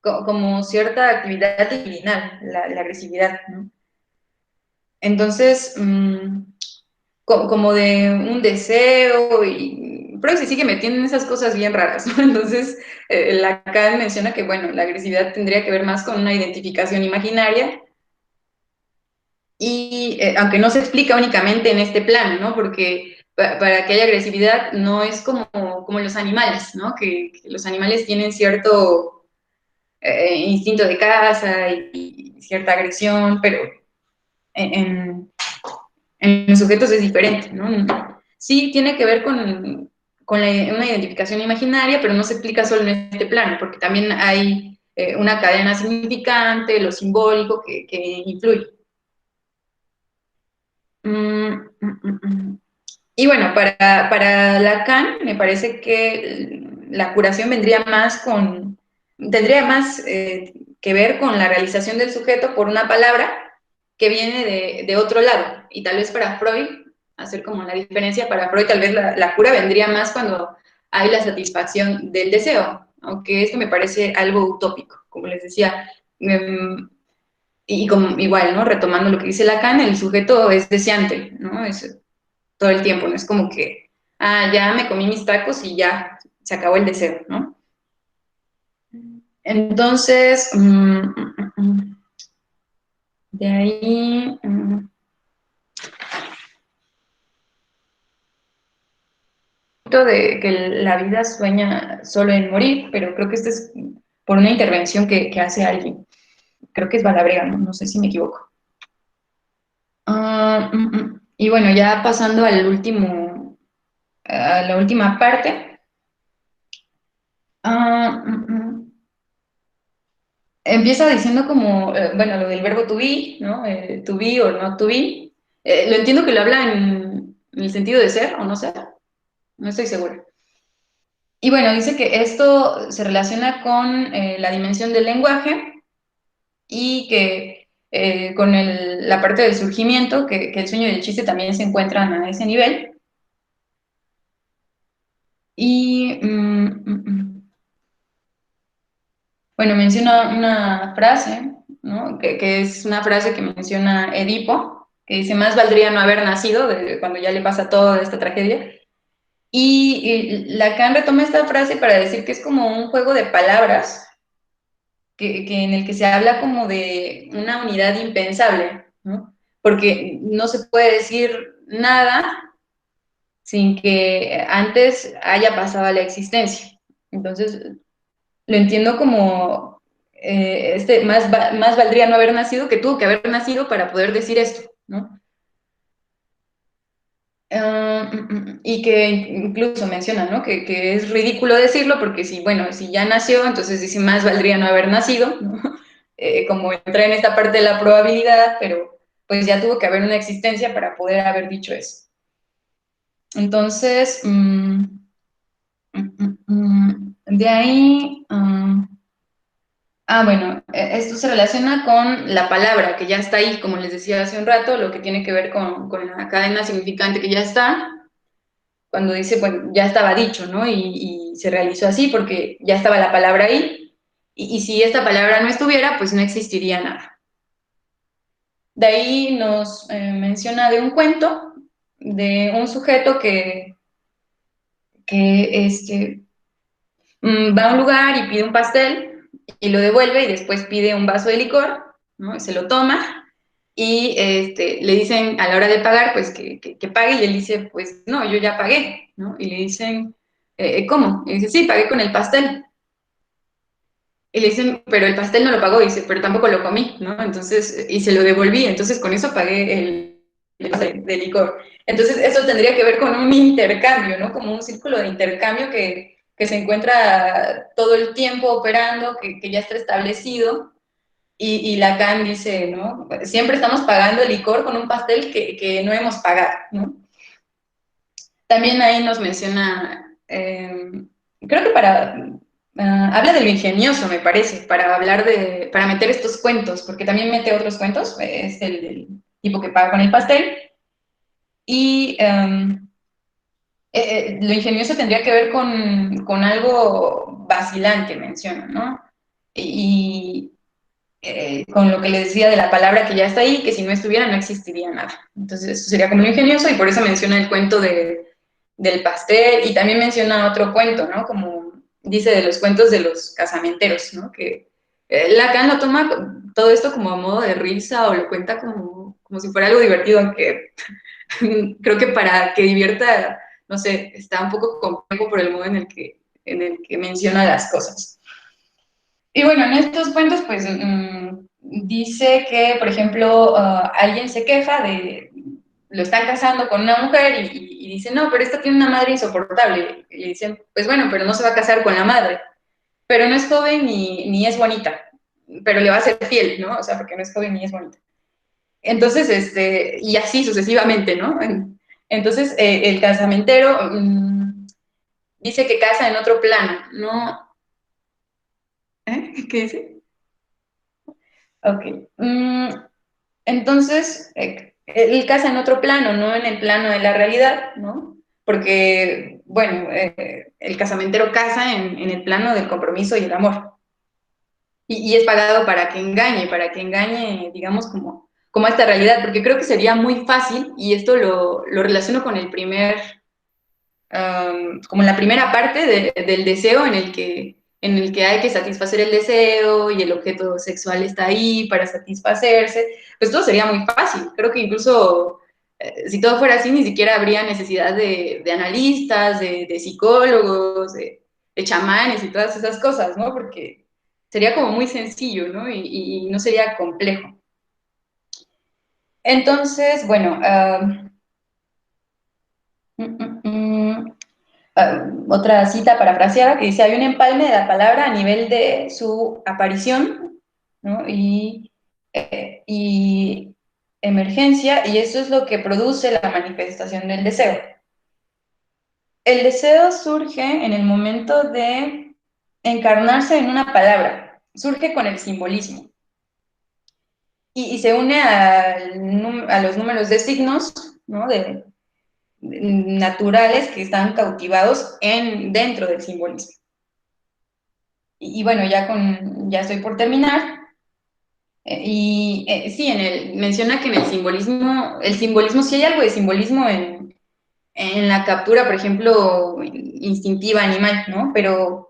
Speaker 1: como cierta actividad criminal, la agresividad, ¿no? Entonces, como de un deseo y Freud se sigue metiendo en esas cosas bien raras, ¿no? Entonces, Lacan menciona que, bueno, la agresividad tendría que ver más con una identificación imaginaria y aunque no se explica únicamente en este plano, ¿no? Porque para que haya agresividad no es como los animales, ¿no? Que los animales tienen cierto instinto de caza y cierta agresión, pero en, en los sujetos es diferente, ¿no? Sí tiene que ver con una identificación imaginaria, pero no se explica solo en este plano, porque también hay una cadena significante, lo simbólico que influye. Y bueno, para Lacan me parece que la curación tendría más que ver con la realización del sujeto por una palabra que viene de otro lado. Y tal vez para Freud, hacer como la diferencia, para Freud tal vez la cura vendría más cuando hay la satisfacción del deseo, aunque esto me parece algo utópico, como les decía. Y como, igual, ¿no? Retomando lo que dice Lacan, el sujeto es deseante, ¿no? Es todo el tiempo, no es como que, ya me comí mis tacos y ya se acabó el deseo, ¿no? Entonces, de ahí, de que la vida sueña solo en morir, pero creo que esto es por una intervención que hace alguien. Creo que es Balabrega, ¿no? No sé si me equivoco. Y bueno, ya pasando al último, a la última parte. Ah, mm, mm. Empieza diciendo como, bueno, lo del verbo to be, ¿no? To be o not to be. Lo entiendo que lo habla en el sentido de ser o no ser, no estoy segura. Y bueno, dice que esto se relaciona con la dimensión del lenguaje y que con la parte del surgimiento, que el sueño y el chiste también se encuentran a ese nivel. Y bueno, menciona una frase, ¿no? Que es una frase que menciona Edipo, que dice, más valdría no haber nacido, cuando ya le pasa toda esta tragedia. Y Lacan retoma esta frase para decir que es como un juego de palabras, en el que se habla como de una unidad impensable, ¿no? Porque no se puede decir nada sin que antes haya pasado a la existencia. Entonces, lo entiendo como más valdría no haber nacido que tuvo que haber nacido para poder decir esto, ¿no? Y que incluso menciona, ¿no? Que es ridículo decirlo porque si, bueno, si ya nació, entonces dice más valdría no haber nacido, ¿no? Como entra en esta parte de la probabilidad, pero pues ya tuvo que haber una existencia para poder haber dicho eso. Entonces, de ahí, bueno, esto se relaciona con la palabra que ya está ahí, como les decía hace un rato, lo que tiene que ver con la cadena significante que ya está, cuando dice, bueno, ya estaba dicho, ¿no? Y se realizó así porque ya estaba la palabra ahí, y si esta palabra no estuviera, pues no existiría nada. De ahí nos menciona de un cuento de un sujeto que va a un lugar y pide un pastel y lo devuelve y después pide un vaso de licor, ¿no? Y se lo toma y le dicen a la hora de pagar, pues que pague y él dice, pues no, yo ya pagué, ¿no? Y le dicen, ¿cómo? Y dice, sí, pagué con el pastel. Y le dicen, pero el pastel no lo pagó, y dice, pero tampoco lo comí, ¿no? Entonces, y se lo devolví, entonces con eso pagué de licor. Entonces, eso tendría que ver con un intercambio, ¿no? Como un círculo de intercambio que se encuentra todo el tiempo operando, que ya está establecido. Y Lacan dice, ¿no? Siempre estamos pagando el licor con un pastel que no hemos pagado, ¿no? También ahí nos menciona, creo que habla de lo ingenioso, me parece, para meter estos cuentos, porque también mete otros cuentos, es el tipo que paga con el pastel, y lo ingenioso tendría que ver con algo vacilante, menciona, ¿no? Y con lo que le decía de la palabra que ya está ahí, que si no estuviera no existiría nada. Entonces eso sería como lo ingenioso y por eso menciona el cuento del pastel y también menciona otro cuento, ¿no? Como dice de los cuentos de los casamenteros, ¿no? Que Lacan lo toma todo esto como a modo de risa o lo cuenta como si fuera algo divertido, aunque creo que para que divierta, no sé, está un poco complejo por el modo en el que menciona las cosas. Y bueno, en estos cuentos, pues dice que, por ejemplo, alguien se queja de, lo están casando con una mujer y dice, no, pero esta tiene una madre insoportable. Y le dicen, pues bueno, pero no se va a casar con la madre. Pero no es joven ni es bonita, pero le va a ser fiel, ¿no? O sea, porque no es joven ni es bonita. Entonces, y así sucesivamente, ¿no? Entonces, el casamentero dice que casa en otro plano, ¿no? ¿Eh? ¿Qué dice? Ok. Entonces, él casa en otro plano, no en el plano de la realidad, ¿no? Porque, bueno, el casamentero casa en el plano del compromiso y el amor. Y es pagado para que engañe, digamos, como a esta realidad, porque creo que sería muy fácil, y esto lo relaciono con el primer, como la primera parte del deseo en el que hay que satisfacer el deseo y el objeto sexual está ahí para satisfacerse, pues todo sería muy fácil. Creo que incluso si todo fuera así, ni siquiera habría necesidad de analistas, de psicólogos, de chamanes y todas esas cosas, ¿no? Porque sería como muy sencillo, ¿no? Y no sería complejo. Entonces, bueno, mm, mm, otra cita parafraseada que dice, hay un empalme de la palabra a nivel de su aparición, ¿no? Y emergencia, y eso es lo que produce la manifestación del deseo. El deseo surge en el momento de encarnarse en una palabra, surge con el simbolismo y se une a los números de signos, ¿no? Naturales que están cautivados dentro del simbolismo. Y bueno, ya estoy por terminar. Sí, menciona que en el simbolismo, sí hay algo de simbolismo en la captura, por ejemplo, instintiva animal, ¿no? Pero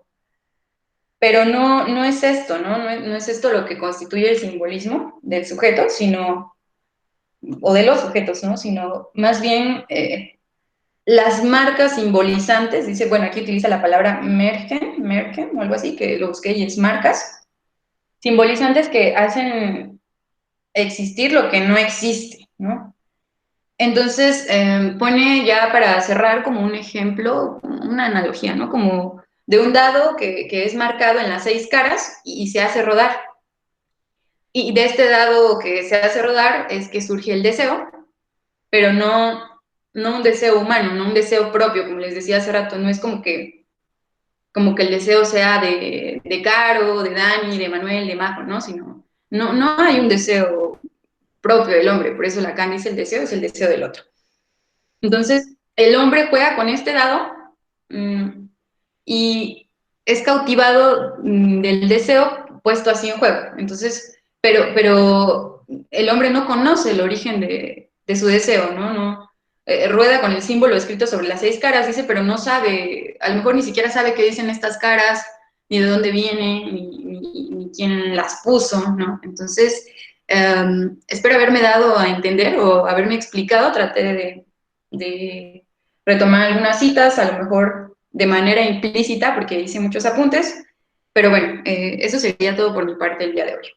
Speaker 1: no es esto, ¿no? No es esto lo que constituye el simbolismo del sujeto, o de los sujetos, ¿no? Sino más bien las marcas simbolizantes, dice, bueno, aquí utiliza la palabra merken o algo así, que lo busqué y es marcas, simbolizantes que hacen existir lo que no existe, ¿no? Entonces, pone ya para cerrar como un ejemplo, una analogía, ¿no? Como de un dado que es marcado en las 6 caras y se hace rodar. Y de este dado que se hace rodar es que surge el deseo, pero no un deseo humano, no un deseo propio, como les decía hace rato, no es como que el deseo sea de Caro, de Dani, de Manuel, de Majo, ¿no? Sino, no hay un deseo propio del hombre, por eso Lacan dice el deseo es el deseo del otro. Entonces, el hombre juega con este dado mmm, y es cautivado del deseo puesto así en juego. Entonces, pero el hombre no conoce el origen de su deseo, ¿no? No rueda con el símbolo escrito sobre las 6 caras, dice, pero no sabe, a lo mejor ni siquiera sabe qué dicen estas caras, ni de dónde vienen, ni quién las puso, ¿no? Entonces, espero haberme dado a entender o haberme explicado, traté de retomar algunas citas, a lo mejor de manera implícita, porque hice muchos apuntes, pero bueno, eso sería todo por mi parte el día de hoy.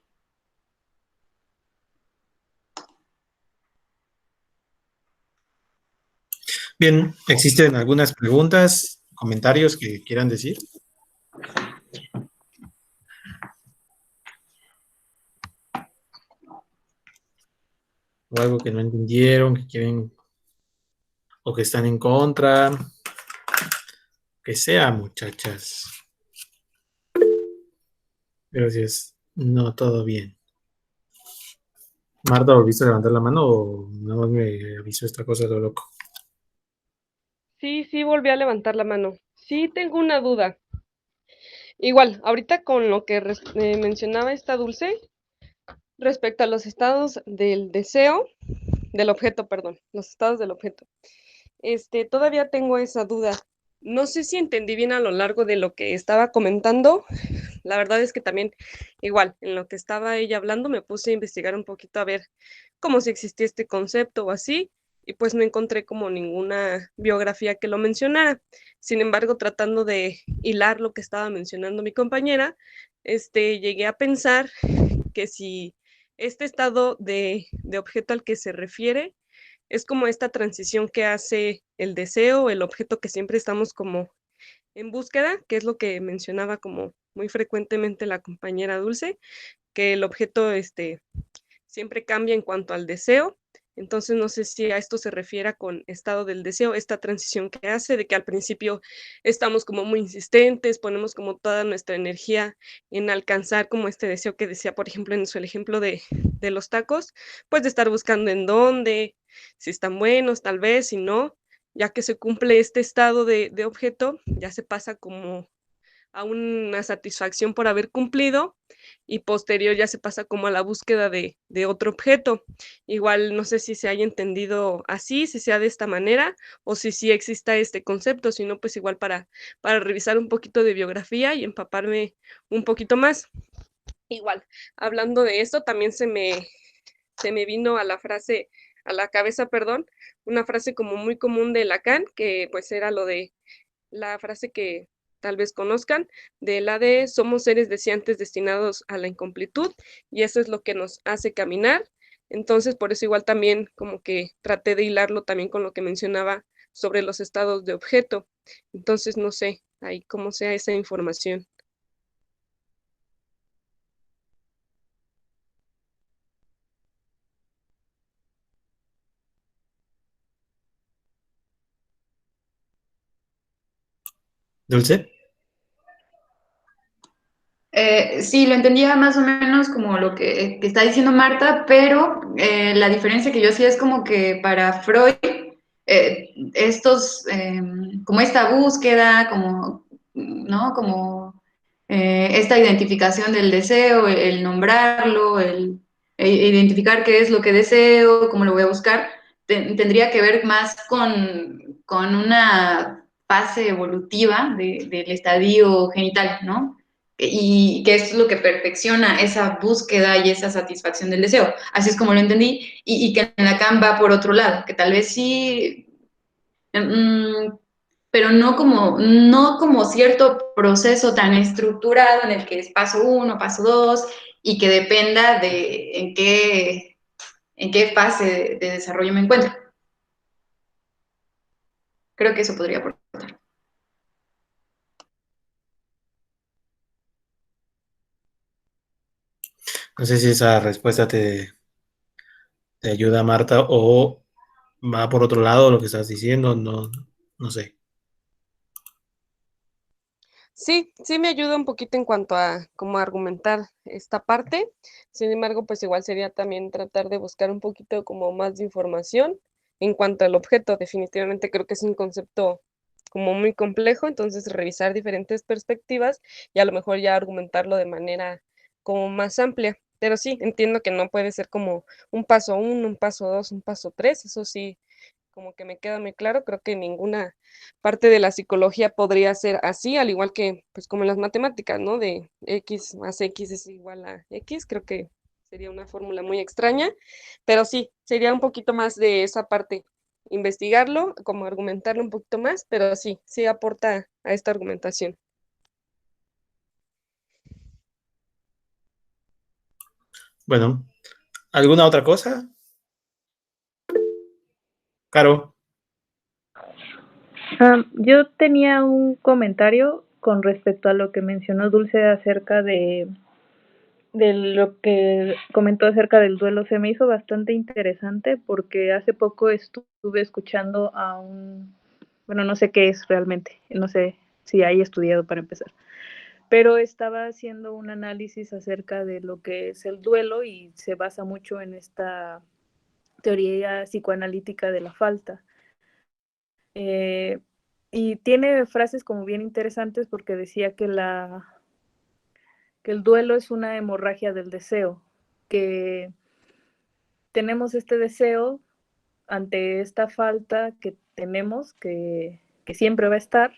Speaker 3: Bien, ¿existen algunas preguntas, comentarios que quieran decir? ¿O algo que no entendieron, que quieren o que están en contra? Que sea, muchachas. Gracias. No, todo bien. Marta, ¿volviste a levantar la mano o nada más me avisó esta cosa de lo loco?
Speaker 2: Sí, sí, volví a levantar la mano. Sí, tengo una duda. Igual, ahorita con lo que mencionaba esta Dulce, respecto a los estados del deseo, del objeto, perdón, los estados del objeto. Todavía tengo esa duda. No sé si entendí bien a lo largo de lo que estaba comentando. La verdad es que también, igual, en lo que estaba ella hablando, me puse a investigar un poquito a ver cómo si existía este concepto o así. y pues no encontré como ninguna biografía que lo mencionara. Sin embargo, tratando de hilar lo que estaba mencionando mi compañera, llegué a pensar que si este estado de objeto al que se refiere es como esta transición que hace el deseo, el objeto que siempre estamos como en búsqueda, que es lo que mencionaba como muy frecuentemente la compañera Dulce, que el objeto siempre cambia en cuanto al deseo. Entonces, no sé si a esto se refiera con estado del deseo, esta transición que hace de que al principio estamos como muy insistentes, ponemos como toda nuestra energía en alcanzar como este deseo que decía, por ejemplo, en su ejemplo de los tacos, pues de estar buscando en dónde, si están buenos, tal vez, si no, ya que se cumple este estado de objeto, ya se pasa como a una satisfacción por haber cumplido y posterior ya se pasa como a la búsqueda de otro objeto. Igual no sé si se haya entendido así, si sea de esta manera o si sí exista este concepto, sino pues igual para revisar un poquito de biografía y empaparme un poquito más. Igual, hablando de esto, también se me vino a la frase, a la cabeza, perdón, una frase como muy común de Lacan, que pues era lo de la frase que tal vez conozcan, de la de somos seres deseantes destinados a la incompletud y eso es lo que nos hace caminar. Entonces, por eso igual también como que traté de hilarlo también con lo que mencionaba sobre los estados de objeto. Entonces, no sé, ahí cómo sea esa información.
Speaker 3: Dulce.
Speaker 1: Sí, lo entendía más o menos como lo que está diciendo Marta, pero la diferencia que yo hacía es como que para Freud, como esta búsqueda, como, ¿no? Como esta identificación del deseo, el nombrarlo, identificar qué es lo que deseo, cómo lo voy a buscar, tendría que ver más con una fase evolutiva del estadio genital, ¿no? Y que es lo que perfecciona esa búsqueda y esa satisfacción del deseo. Así es como lo entendí, y que en Lacan va por otro lado, que tal vez sí, mm, pero no como cierto proceso tan estructurado en el que es paso uno, paso dos, y que dependa de en qué fase de desarrollo me encuentro. Creo que eso podría aportar.
Speaker 3: No sé si esa respuesta te ayuda, Marta, o va por otro lado lo que estás diciendo, no, no sé.
Speaker 2: Sí, sí me ayuda un poquito en cuanto a cómo argumentar esta parte. Sin embargo, pues igual sería también tratar de buscar un poquito como más de información en cuanto al objeto. Definitivamente creo que es un concepto como muy complejo, entonces revisar diferentes perspectivas y a lo mejor ya argumentarlo de manera como más amplia. Pero sí, entiendo que no puede ser como un paso uno, un paso dos, un paso tres, eso sí, como que me queda muy claro, creo que ninguna parte de la psicología podría ser así, al igual que, pues como en las matemáticas, ¿no? De x más x es igual a x, creo que sería una fórmula muy extraña, pero sí, sería un poquito más de esa parte, investigarlo, como argumentarlo un poquito más, pero sí, sí aporta a esta argumentación.
Speaker 3: Bueno, ¿alguna otra cosa? Caro.
Speaker 4: Yo tenía un comentario con respecto a lo que mencionó Dulce acerca de lo que comentó acerca del duelo. Se me hizo bastante interesante porque hace poco estuve escuchando a bueno, no sé qué es realmente, no sé si hay estudiado para empezar, pero estaba haciendo un análisis acerca de lo que es el duelo y se basa mucho en esta teoría psicoanalítica de la falta. Eh, y tiene frases como bien interesantes porque decía que el duelo es una hemorragia del deseo, que tenemos este deseo ante esta falta que tenemos, que siempre va a estar,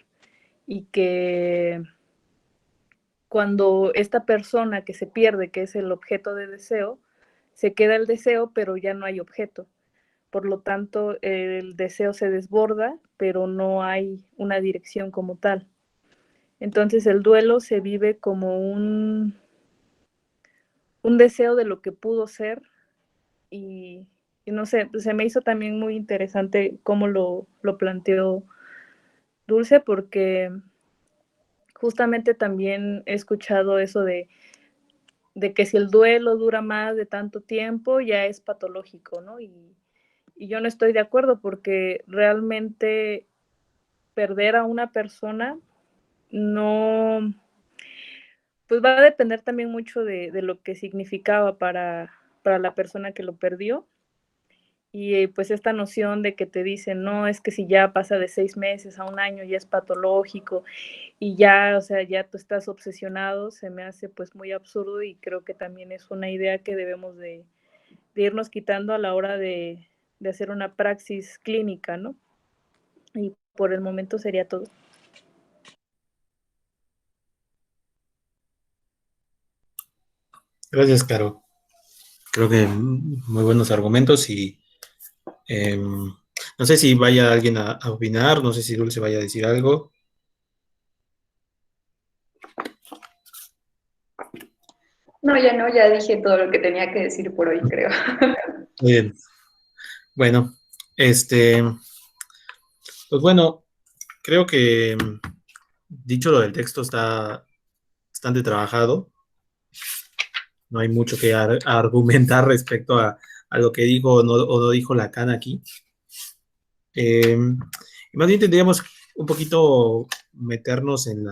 Speaker 4: y que cuando esta persona que se pierde, que es el objeto de deseo, se queda el deseo, pero ya no hay objeto. por lo tanto el deseo se desborda, pero no hay una dirección como tal. Entonces el duelo se vive como un deseo de lo que pudo ser y no sé, pues se me hizo también muy interesante cómo lo planteó Dulce, porque justamente también he escuchado eso de que si el duelo dura más de tanto tiempo ya es patológico, ¿no? Y yo no estoy de acuerdo porque realmente perder a una persona no, pues va a depender también mucho de lo que significaba para la persona que lo perdió. Y pues esta noción de que te dicen, no, es que si ya pasa de 6 meses a un año ya es patológico y ya, o sea, ya tú estás obsesionado, se me hace pues muy absurdo y creo que también es una idea que debemos de irnos quitando a la hora de hacer una praxis clínica, ¿no? Y por el momento sería todo.
Speaker 3: Gracias, Caro. Creo que muy buenos argumentos y no sé si vaya alguien a opinar, no sé si Dulce vaya a decir algo.
Speaker 1: No, ya no, ya dije todo lo que tenía que decir por hoy, creo.
Speaker 3: Muy bien. Bueno, pues bueno, creo que dicho lo del texto está bastante trabajado. No hay mucho que argumentar respecto a lo que dijo o no dijo Lacan aquí. Y más bien tendríamos un poquito meternos en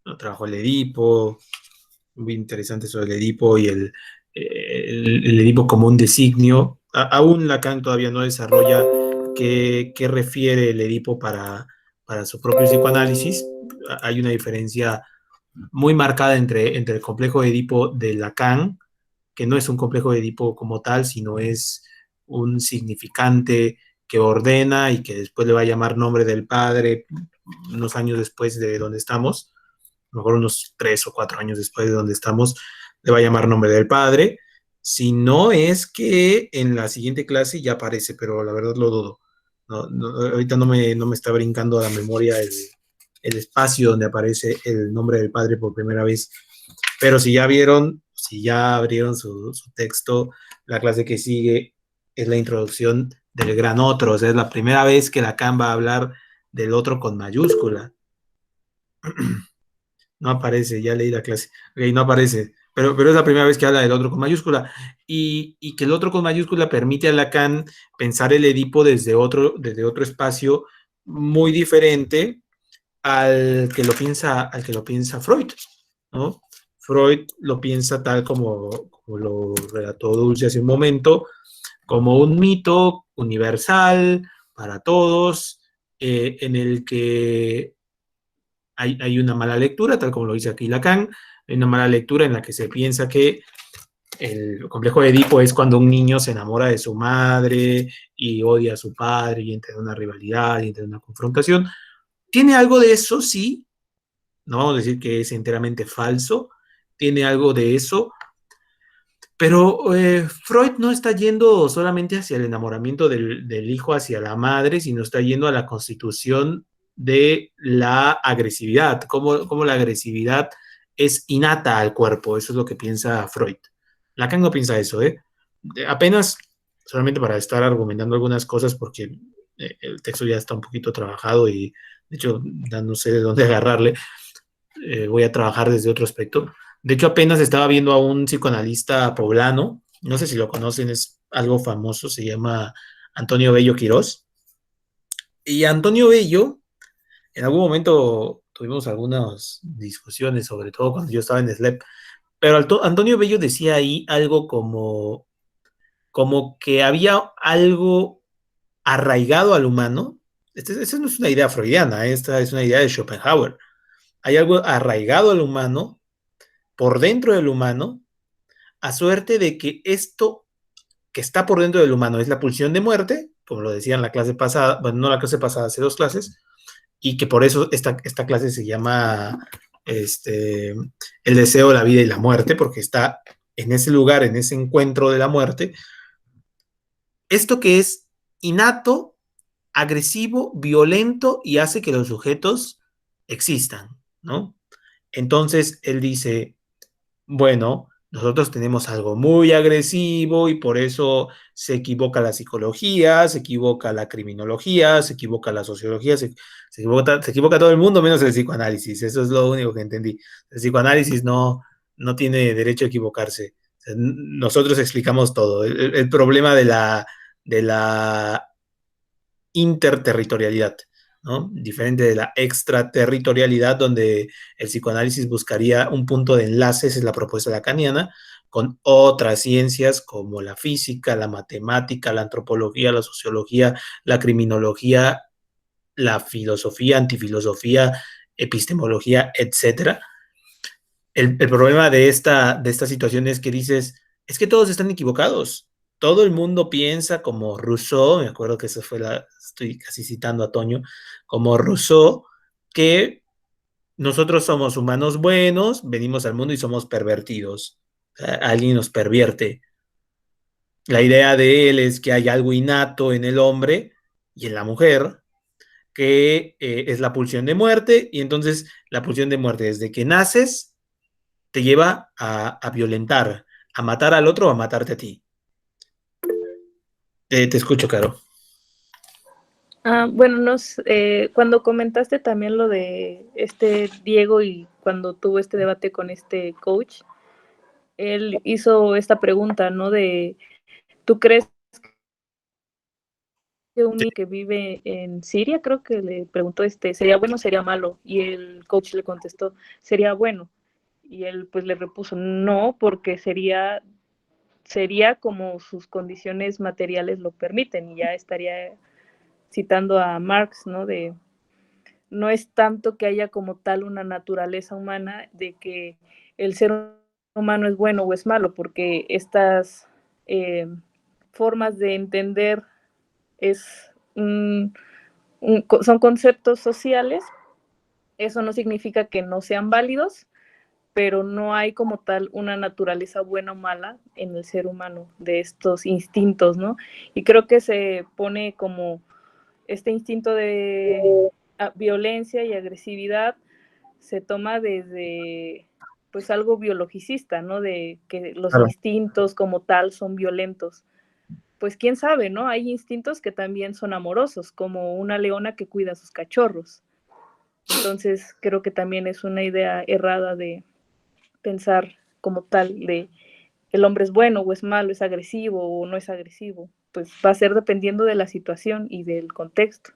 Speaker 3: el trabajo del Edipo, muy interesante sobre el Edipo y el Edipo como un designio. Aún Lacan todavía no desarrolla qué refiere el Edipo para su propio psicoanálisis. Hay una diferencia muy marcada entre el complejo de Edipo de Lacan, que no es un complejo de Edipo como tal, sino es un significante que ordena y que después le va a llamar nombre del padre unos años después de donde estamos, a lo mejor unos 3 o 4 años después de donde estamos, le va a llamar nombre del padre. Si no es que en la siguiente clase ya aparece, pero la verdad lo dudo. Ahorita no me está brincando a la memoria el espacio donde aparece el nombre del padre por primera vez. Pero si ya vieron, si ya abrieron su texto, la clase que sigue es la introducción del gran otro. O sea, es la primera vez que Lacan va a hablar del otro con mayúscula. No aparece, ya leí la clase. Ok, no aparece. Pero es la primera vez que habla del otro con mayúscula. Y que el otro con mayúscula permite a Lacan pensar el Edipo desde otro espacio muy diferente al que lo piensa Freud, ¿no? Freud lo piensa tal como lo relató Dulce hace un momento, como un mito universal para todos, en el que hay una mala lectura, tal como lo dice aquí Lacan, hay una mala lectura en la que se piensa que el complejo de Edipo es cuando un niño se enamora de su madre y odia a su padre y entra en una rivalidad y entra en una confrontación. Tiene algo de eso, sí, no vamos a decir que es enteramente falso, tiene algo de eso, pero Freud no está yendo solamente hacia el enamoramiento del hijo hacia la madre, sino está yendo a la constitución de la agresividad, como la agresividad es innata al cuerpo, eso es lo que piensa Freud. Lacan no piensa eso, ¿eh? Apenas, solamente para estar argumentando algunas cosas, porque el texto ya está un poquito trabajado y de hecho ya no sé de dónde agarrarle, voy a trabajar desde otro aspecto. De hecho, apenas estaba viendo a un psicoanalista poblano, no sé si lo conocen, es algo famoso, se llama Antonio Bello Quirós. Y Antonio Bello, en algún momento tuvimos algunas discusiones, sobre todo cuando yo estaba en SLEP, pero Antonio Bello decía ahí algo como que había algo arraigado al humano. Esta no es una idea freudiana, esta es una idea de Schopenhauer. Hay algo arraigado al humano, por dentro del humano, a suerte de que esto que está por dentro del humano es la pulsión de muerte, como lo decía en la clase pasada, bueno, no la clase pasada, hace 2 clases, y que por eso esta clase se llama el deseo, la vida y la muerte, porque está en ese lugar, en ese encuentro de la muerte, esto que es innato, agresivo, violento y hace que los sujetos existan, ¿no? Entonces él dice, bueno, nosotros tenemos algo muy agresivo y por eso se equivoca la psicología, se equivoca la criminología, se equivoca la sociología, se equivoca todo el mundo menos el psicoanálisis. Eso es lo único que entendí. El psicoanálisis no tiene derecho a equivocarse. O sea, nosotros explicamos todo. El problema de la interterritorialidad, ¿no? Diferente de la extraterritorialidad, donde el psicoanálisis buscaría un punto de enlace, esa es la propuesta lacaniana, con otras ciencias como la física, la matemática, la antropología, la sociología, la criminología, la filosofía, antifilosofía, epistemología, etcétera. El problema de esta situación es que dices, es que todos están equivocados. Todo el mundo piensa como Rousseau, me acuerdo que esa fue estoy casi citando a Toño, como Rousseau, que nosotros somos humanos buenos, venimos al mundo y somos pervertidos. O sea, alguien nos pervierte. La idea de él es que hay algo innato en el hombre y en la mujer, que es la pulsión de muerte, y entonces la pulsión de muerte desde que naces te lleva a violentar, a matar al otro o a matarte a ti. Te escucho, Caro.
Speaker 4: Bueno, cuando comentaste también lo de Diego y cuando tuvo este debate con este coach, él hizo esta pregunta, ¿no? ¿Tú crees que un niño que vive en Siria, creo que le preguntó, ¿sería bueno o sería malo? Y el coach le contestó, sería bueno. Y él pues le repuso, no, porque sería como sus condiciones materiales lo permiten, y ya estaría citando a Marx, ¿no? No es tanto que haya como tal una naturaleza humana de que el ser humano es bueno o es malo, porque estas formas de entender son conceptos sociales. Eso no significa que no sean válidos, pero no hay como tal una naturaleza buena o mala en el ser humano de estos instintos, ¿no? Y creo que se pone como este instinto de violencia y agresividad se toma desde pues algo biologicista, ¿no? De que los
Speaker 3: Claro.
Speaker 4: instintos como tal son violentos. Pues quién sabe, ¿no? Hay instintos que también son amorosos, como una leona que cuida a sus cachorros. Entonces creo que también es una idea errada de pensar como tal de el hombre es bueno o es malo, es agresivo o no es agresivo. Pues va a ser dependiendo de la situación y del contexto.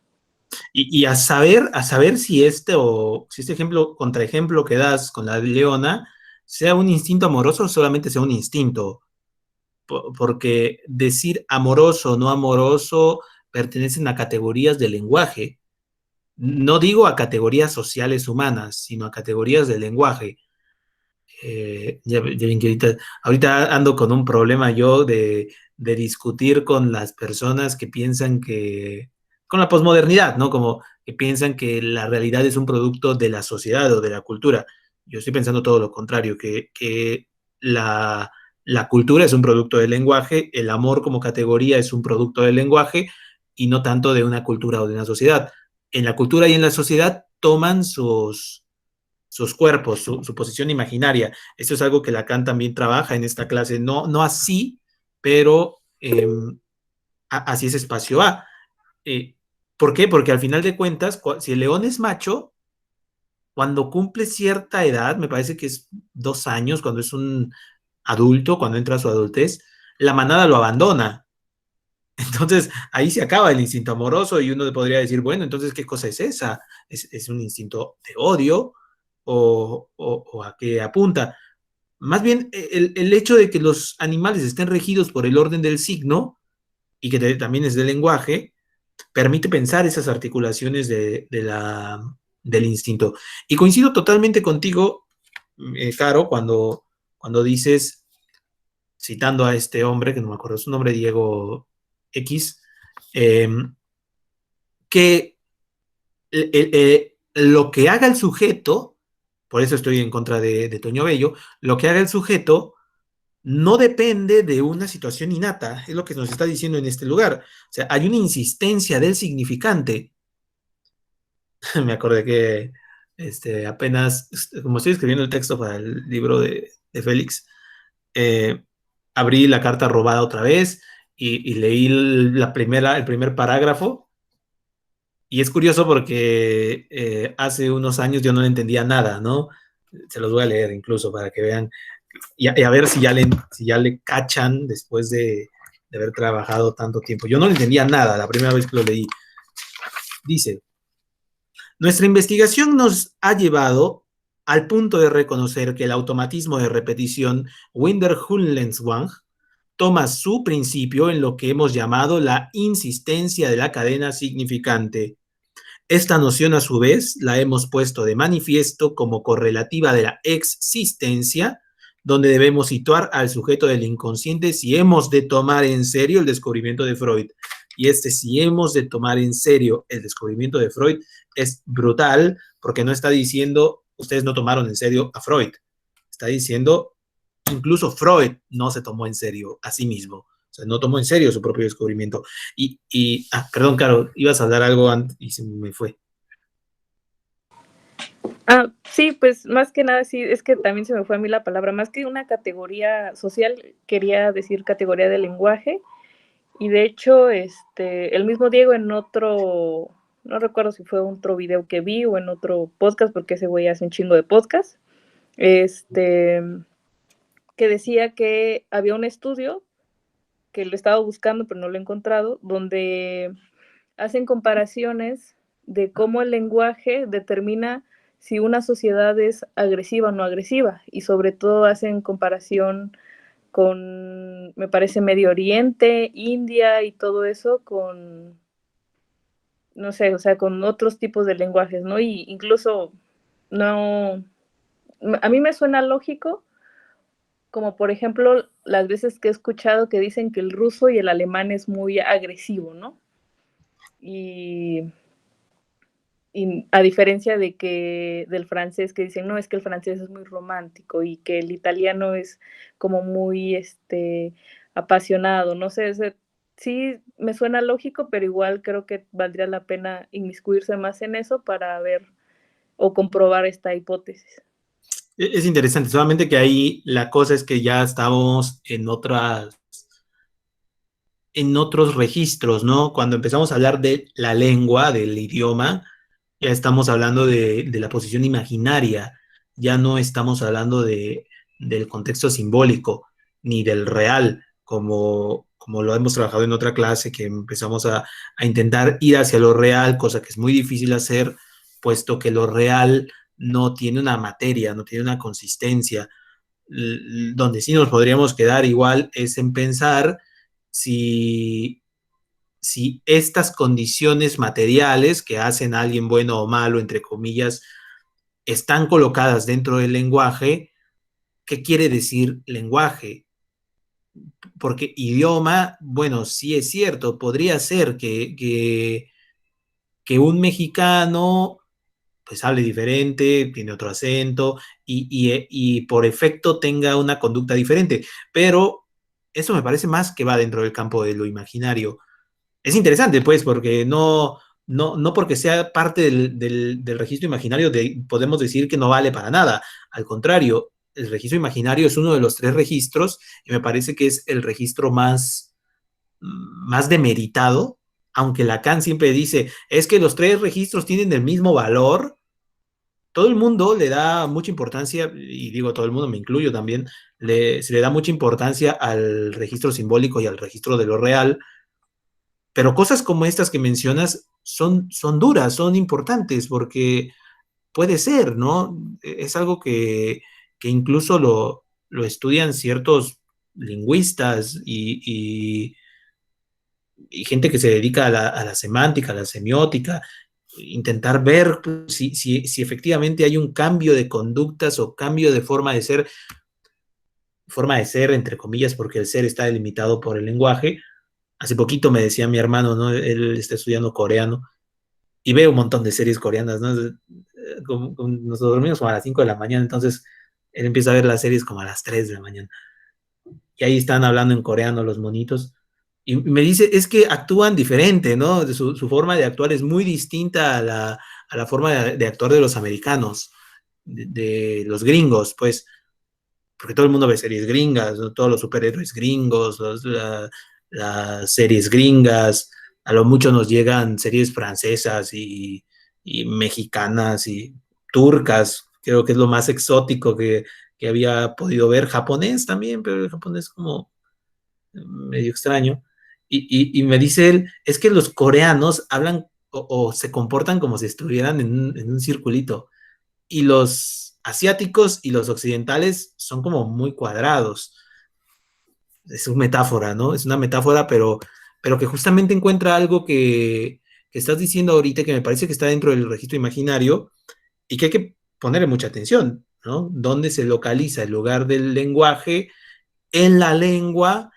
Speaker 3: Y a saber si si este ejemplo, contraejemplo que das con la leona, sea un instinto amoroso o solamente sea un instinto. Porque decir amoroso o no amoroso pertenecen a categorías de lenguaje. No digo a categorías sociales humanas, sino a categorías de lenguaje. Ya ven que ahorita ando con un problema yo de discutir con las personas que piensan con la posmodernidad, ¿no? Como que piensan que la realidad es un producto de la sociedad o de la cultura. Yo estoy pensando todo lo contrario, que la cultura es un producto del lenguaje, el amor como categoría es un producto del lenguaje y no tanto de una cultura o de una sociedad. En la cultura y en la sociedad toman sus cuerpos, su posición imaginaria. Esto es algo que Lacan también trabaja en esta clase, no así, pero así es espacio A. ¿Por qué? Porque al final de cuentas, si el león es macho, cuando cumple cierta edad, me parece que es 2 años, cuando es un adulto, cuando entra a su adultez, la manada lo abandona. Entonces, ahí se acaba el instinto amoroso y uno podría decir, bueno, entonces, ¿qué cosa es esa? ¿Es un instinto de odio o a qué apunta? Más bien, el hecho de que los animales estén regidos por el orden del signo y que también es del lenguaje, permite pensar esas articulaciones del instinto. Y coincido totalmente contigo, Caro, cuando dices, citando a este hombre, que no me acuerdo su nombre, Diego X, eh, que lo que haga el sujeto, por eso estoy en contra de Toño Bello, lo que haga el sujeto no depende de una situación innata, es lo que nos está diciendo en este lugar. O sea, hay una insistencia del significante. Me acordé que apenas, como estoy escribiendo el texto para el libro de Félix, eh, abrí la carta robada otra vez y leí el primer parágrafo. Y es curioso porque hace unos años yo no le entendía nada, ¿no? Se los voy a leer incluso para que vean y a ver si ya le cachan después de haber trabajado tanto tiempo. Yo no le entendía nada la primera vez que lo leí. Dice, nuestra investigación nos ha llevado al punto de reconocer que el automatismo de repetición Winder-Hunlenzwang toma su principio en lo que hemos llamado la insistencia de la cadena significante. Esta noción, a su vez, la hemos puesto de manifiesto como correlativa de la existencia, donde debemos situar al sujeto del inconsciente si hemos de tomar en serio el descubrimiento de Freud. Y si hemos de tomar en serio el descubrimiento de Freud es brutal, porque no está diciendo, ustedes no tomaron en serio a Freud. Está diciendo, incluso Freud no se tomó en serio a sí mismo. O sea, no tomó en serio su propio descubrimiento. Perdón, Caro, ibas a hablar algo antes y se me fue.
Speaker 4: Sí, pues más que nada, sí, es que también se me fue a mí la palabra, más que una categoría social, quería decir categoría de lenguaje, y de hecho, el mismo Diego en otro, no recuerdo si fue otro video que vi o en otro podcast, porque ese güey hace un chingo de podcast, que decía que había un estudio que lo estaba buscando pero no lo he encontrado, donde hacen comparaciones de cómo el lenguaje determina si una sociedad es agresiva o no agresiva, y sobre todo hacen comparación con, me parece, Medio Oriente, India y todo eso con, no sé, o sea, con otros tipos de lenguajes, ¿no? Y incluso no, a mí me suena lógico, como por ejemplo las veces que he escuchado que dicen que el ruso y el alemán es muy agresivo, ¿no? Y a diferencia de que del francés, que dicen, no, es que el francés es muy romántico y que el italiano es como muy apasionado, no sé, sí me suena lógico, pero igual creo que valdría la pena inmiscuirse más en eso para ver o comprobar esta hipótesis.
Speaker 3: Es interesante, solamente que ahí la cosa es que ya estamos en otros registros, ¿no? Cuando empezamos a hablar de la lengua, del idioma, ya estamos hablando de la posición imaginaria, ya no estamos hablando del contexto simbólico, ni del real, como lo hemos trabajado en otra clase, que empezamos a intentar ir hacia lo real, cosa que es muy difícil hacer, puesto que lo real no tiene una materia, no tiene una consistencia. Donde sí nos podríamos quedar igual es en pensar si estas condiciones materiales que hacen a alguien bueno o malo, entre comillas, están colocadas dentro del lenguaje. ¿Qué quiere decir lenguaje? Porque idioma, bueno, sí es cierto, podría ser que un mexicano pues hable diferente, tiene otro acento y por efecto tenga una conducta diferente, pero eso me parece más que va dentro del campo de lo imaginario. Es interesante, pues, porque no porque sea parte del registro imaginario podemos decir que no vale para nada. Al contrario, el registro imaginario es uno de los 3 registros y me parece que es el registro más demeritado, aunque Lacan siempre dice, es que los 3 registros tienen el mismo valor. Todo el mundo le da mucha importancia, y digo todo el mundo, me incluyo también, se le da mucha importancia al registro simbólico y al registro de lo real, pero cosas como estas que mencionas son duras, son importantes, porque puede ser, ¿no? Es algo que incluso lo estudian ciertos lingüistas y gente que se dedica a la semántica, a la semiótica, intentar ver si efectivamente hay un cambio de conductas o cambio de forma de ser, entre comillas, porque el ser está delimitado por el lenguaje. Hace poquito me decía mi hermano, ¿no? Él está estudiando coreano y ve un montón de series coreanas, ¿no? Nos dormimos como a las 5 de la mañana, entonces él empieza a ver las series como a las 3 de la mañana. y ahí están hablando en coreano los monitos. Y me dice, es que actúan diferente, ¿no? Su forma de actuar es muy distinta a la forma de actuar de los americanos, de los gringos, pues, porque todo el mundo ve series gringas, ¿no? Todos los superhéroes gringos, las series gringas, a lo mucho nos llegan series francesas y mexicanas y turcas, creo que es lo más exótico que había podido ver, japonés también, pero el japonés como medio extraño. Y me dice él, es que los coreanos hablan o se comportan como si estuvieran en un circulito. Y los asiáticos y los occidentales son como muy cuadrados. Es una metáfora, ¿no? Es una metáfora, pero que justamente encuentra algo que estás diciendo ahorita que me parece que está dentro del registro imaginario y que hay que ponerle mucha atención, ¿no? ¿Dónde se localiza el lugar del lenguaje en la lengua,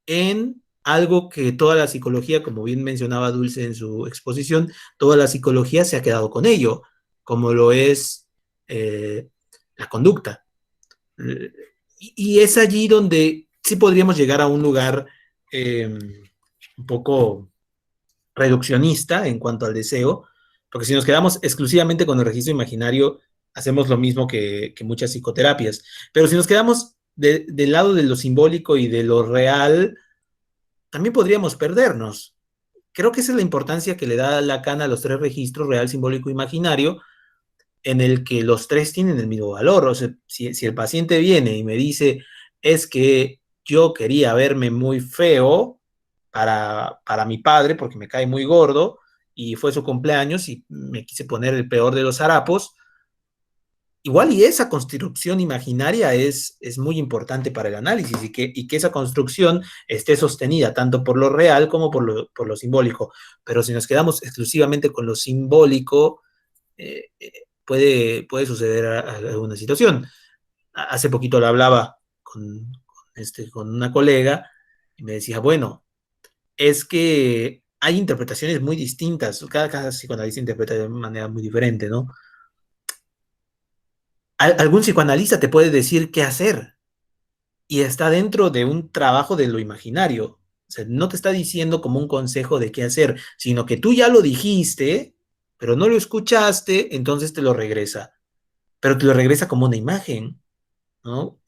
Speaker 3: en algo que toda la psicología, como bien mencionaba Dulce en su exposición, toda la psicología se ha quedado con ello, como lo es la conducta. Y es allí donde sí podríamos llegar a un lugar un poco reduccionista en cuanto al deseo, porque si nos quedamos exclusivamente con el registro imaginario, hacemos lo mismo que muchas psicoterapias. Pero si nos quedamos del lado de lo simbólico y de lo real, también podríamos perdernos. Creo que esa es la importancia que le da Lacan a los tres registros, real, simbólico, imaginario, en el que los tres tienen el mismo valor. O sea, si el paciente viene y me dice, es que yo quería verme muy feo para mi padre porque me cae muy gordo y fue su cumpleaños y me quise poner el peor de los harapos, igual y esa construcción imaginaria es muy importante para el análisis y que esa construcción esté sostenida tanto por lo real como por lo simbólico. Pero si nos quedamos exclusivamente con lo simbólico, puede suceder alguna situación. Hace poquito lo hablaba con una colega y me decía, bueno, es que hay interpretaciones muy distintas, cada psicoanalista interpreta de manera muy diferente, ¿no? Algún psicoanalista te puede decir qué hacer y está dentro de un trabajo de lo imaginario. O sea, no te está diciendo como un consejo de qué hacer, sino que tú ya lo dijiste, pero no lo escuchaste, entonces te lo regresa. Pero te lo regresa como una imagen, ¿no?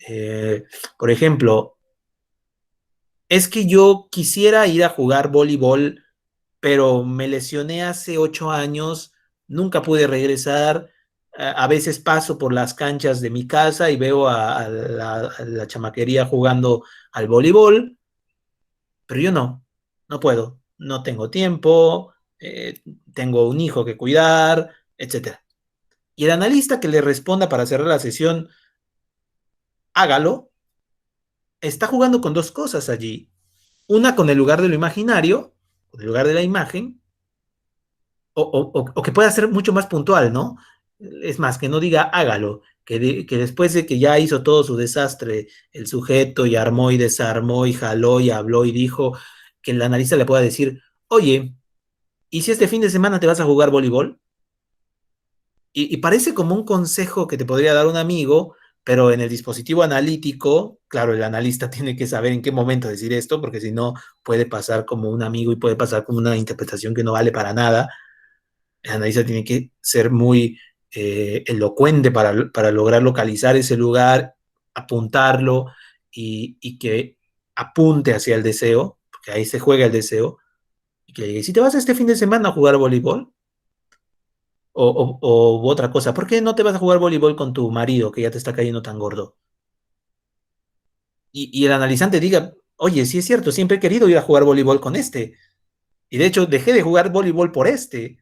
Speaker 3: Por ejemplo, es que yo quisiera ir a jugar voleibol, pero me lesioné hace 8 años, nunca pude regresar. A veces paso por las canchas de mi casa y veo a la chamaquería jugando al voleibol, pero yo no puedo, no tengo tiempo, tengo un hijo que cuidar, etcétera. Y el analista que le responda para cerrar la sesión, hágalo, está jugando con dos cosas allí. Una con el lugar de lo imaginario, con el lugar de la imagen, o que pueda ser mucho más puntual, ¿no? Es más, que no diga hágalo, que después de que ya hizo todo su desastre, el sujeto y armó y desarmó y jaló y habló y dijo, que el analista le pueda decir, oye, ¿y si este fin de semana te vas a jugar voleibol? Y parece como un consejo que te podría dar un amigo, pero en el dispositivo analítico, claro, el analista tiene que saber en qué momento decir esto, porque si no puede pasar como un amigo y puede pasar como una interpretación que no vale para nada. El analista tiene que ser muy elocuente para lograr localizar ese lugar, apuntarlo y que apunte hacia el deseo, porque ahí se juega el deseo, y que diga, si te vas este fin de semana a jugar voleibol, o otra cosa, ¿por qué no te vas a jugar voleibol con tu marido que ya te está cayendo tan gordo? Y el analizante diga, oye, sí es cierto, siempre he querido ir a jugar voleibol con este. Y de hecho, dejé de jugar voleibol por este.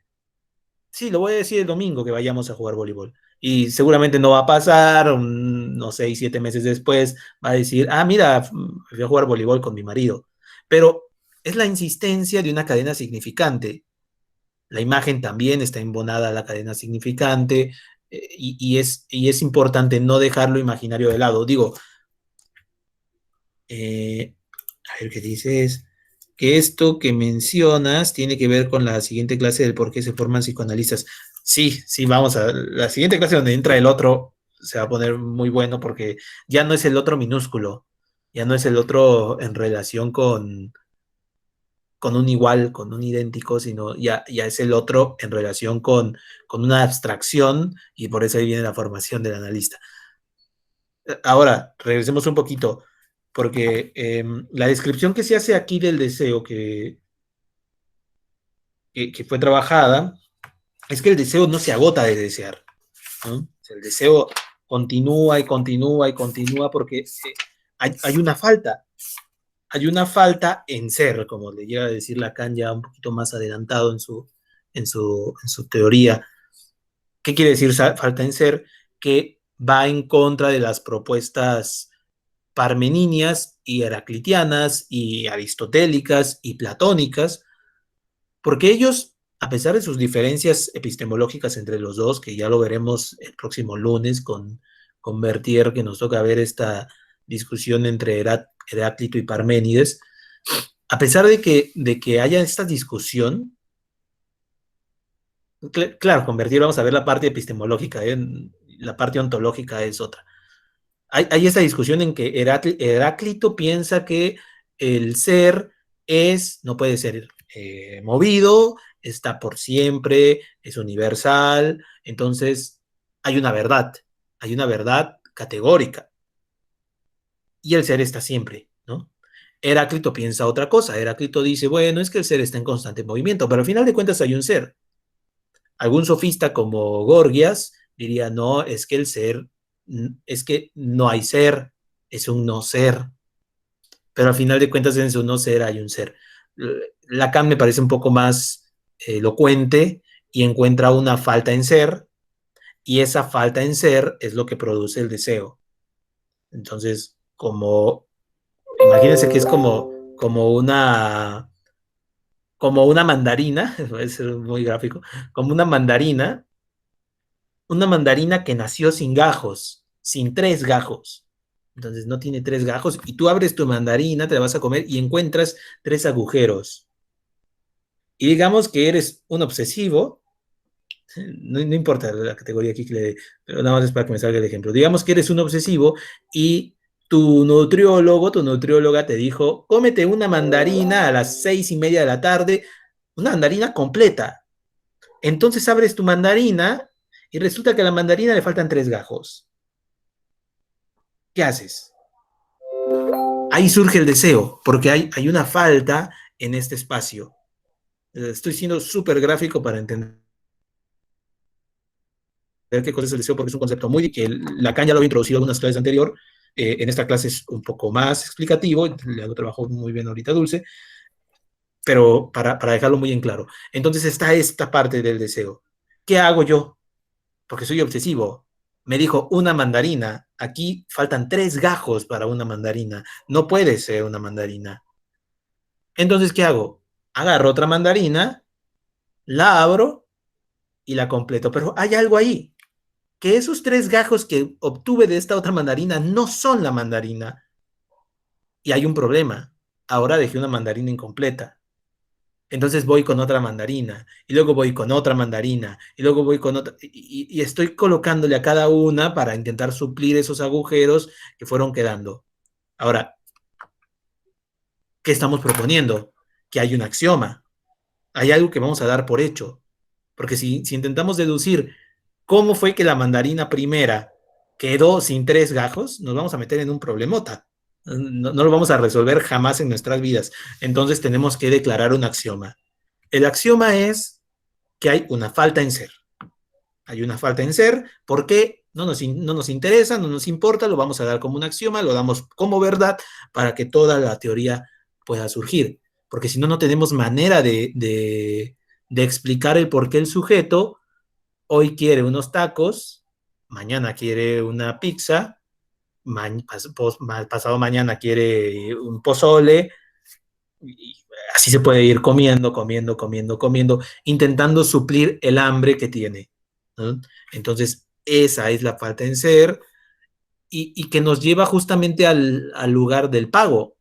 Speaker 3: Sí, lo voy a decir el domingo que vayamos a jugar voleibol. Y seguramente no va a pasar, no sé, 7 meses después va a decir, ah, mira, fui a jugar voleibol con mi marido. Pero es la insistencia de una cadena significante. La imagen también está embonada a la cadena significante y es importante no dejarlo imaginario de lado. Digo, eh, a ver qué dices, que esto que mencionas tiene que ver con la siguiente clase del por qué se forman psicoanalistas. Sí, sí, vamos a la siguiente clase donde entra el otro, se va a poner muy bueno porque ya no es el otro minúsculo, Ya no es el otro en relación con un igual, con un idéntico, sino ya es el otro en relación con una abstracción, y por eso ahí viene la formación del analista. Ahora, regresemos un poquito, porque la descripción que se hace aquí del deseo que fue trabajada es que el deseo no se agota de desear, ¿no? O sea, el deseo continúa y continúa y continúa porque hay una falta en ser, como le llega a decir Lacan ya un poquito más adelantado en su teoría. ¿Qué quiere decir falta en ser? Que va en contra de las propuestas parmeninias y heraclitianas y aristotélicas y platónicas, porque ellos, a pesar de sus diferencias epistemológicas entre los dos, que ya lo veremos el próximo lunes con Bertier, que nos toca ver esta discusión entre Heráclito y Parménides, a pesar de que haya esta discusión, claro, con Bertier vamos a ver la parte epistemológica, la parte ontológica es otra. Hay esta discusión en que Heráclito piensa que el ser no puede ser movido, está por siempre, es universal, entonces hay una verdad categórica, y el ser está siempre, ¿no? Heráclito piensa otra cosa. Heráclito dice, bueno, es que el ser está en constante movimiento, pero al final de cuentas hay un ser. Algún sofista como Gorgias diría, no, es que el ser, es que no hay ser, es un no ser, pero al final de cuentas en su no ser hay un ser. Lacan me parece un poco más elocuente y encuentra una falta en ser, y esa falta en ser es lo que produce el deseo. Entonces, imagínense que es como una mandarina, puede ser muy gráfico, como una mandarina que nació sin gajos, sin 3 gajos. Entonces no tiene 3 gajos, y tú abres tu mandarina, te la vas a comer y encuentras 3 agujeros. Y digamos que eres un obsesivo, no importa la categoría aquí que le dé, pero nada más es para que me salga el ejemplo. Digamos que eres un obsesivo y tu nutrióloga te dijo, cómete una mandarina a las 6:30 de la tarde, una mandarina completa. Entonces abres tu mandarina y resulta que a la mandarina le faltan 3 gajos. ¿Qué haces? Ahí surge el deseo, porque hay una falta en este espacio. Estoy siendo súper gráfico para entender qué cosa es el deseo, porque es un concepto muy que Lacan ya lo había introducido en algunas clases anterior. En esta clase es un poco más explicativo, le hago trabajo muy bien ahorita Dulce, pero para dejarlo muy en claro. Entonces está esta parte del deseo. ¿Qué hago yo? Porque soy obsesivo. Me dijo una mandarina. Aquí faltan 3 gajos para una mandarina. No puede ser una mandarina. Entonces, ¿qué hago? Agarro otra mandarina, la abro y la completo. Pero hay algo ahí, que esos 3 gajos que obtuve de esta otra mandarina no son la mandarina. Y hay un problema. Ahora dejé una mandarina incompleta. Entonces voy con otra mandarina, y luego voy con otra mandarina, y luego voy con otra, y estoy colocándole a cada una para intentar suplir esos agujeros que fueron quedando. Ahora, ¿qué estamos proponiendo? Que hay un axioma, hay algo que vamos a dar por hecho, porque si intentamos deducir cómo fue que la mandarina primera quedó sin 3 gajos, nos vamos a meter en un problemota. No lo vamos a resolver jamás en nuestras vidas. Entonces tenemos que declarar un axioma. El axioma es que hay una falta en ser. Hay una falta en ser, ¿por qué? No nos interesa, no nos importa, lo vamos a dar como un axioma, lo damos como verdad para que toda la teoría pueda surgir. Porque si no, no tenemos manera de explicar el por qué el sujeto hoy quiere unos tacos, mañana quiere una pizza, pasado mañana quiere un pozole, y así se puede ir comiendo, comiendo, comiendo, comiendo, intentando suplir el hambre que tiene, ¿no? Entonces, esa es la falta en ser, y que nos lleva justamente al lugar del pago,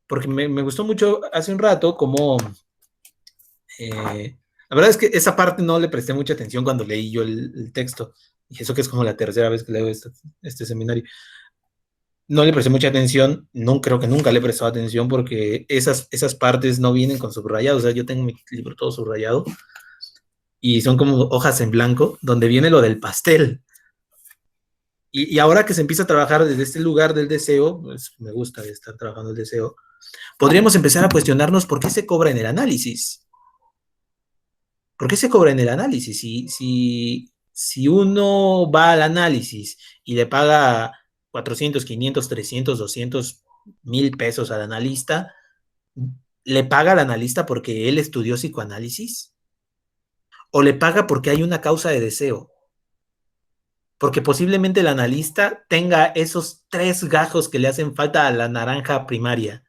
Speaker 3: porque me gustó mucho hace un rato como, la verdad es que esa parte no le presté mucha atención cuando leí yo el texto, y eso que es como la tercera vez que leo este seminario, No le presté mucha atención, no, creo que nunca le he prestado atención porque esas partes no vienen con subrayado. O sea, yo tengo mi libro todo subrayado y son como hojas en blanco donde viene lo del pastel. Y ahora que se empieza a trabajar desde este lugar del deseo, pues me gusta estar trabajando el deseo, podríamos empezar a cuestionarnos por qué se cobra en el análisis. ¿Por qué se cobra en el análisis? Si uno va al análisis y le paga 400, 500, 300, 200, 1000 pesos al analista, ¿le paga al analista porque él estudió psicoanálisis? ¿O le paga porque hay una causa de deseo? Porque posiblemente el analista tenga esos 3 gajos que le hacen falta a la naranja primaria,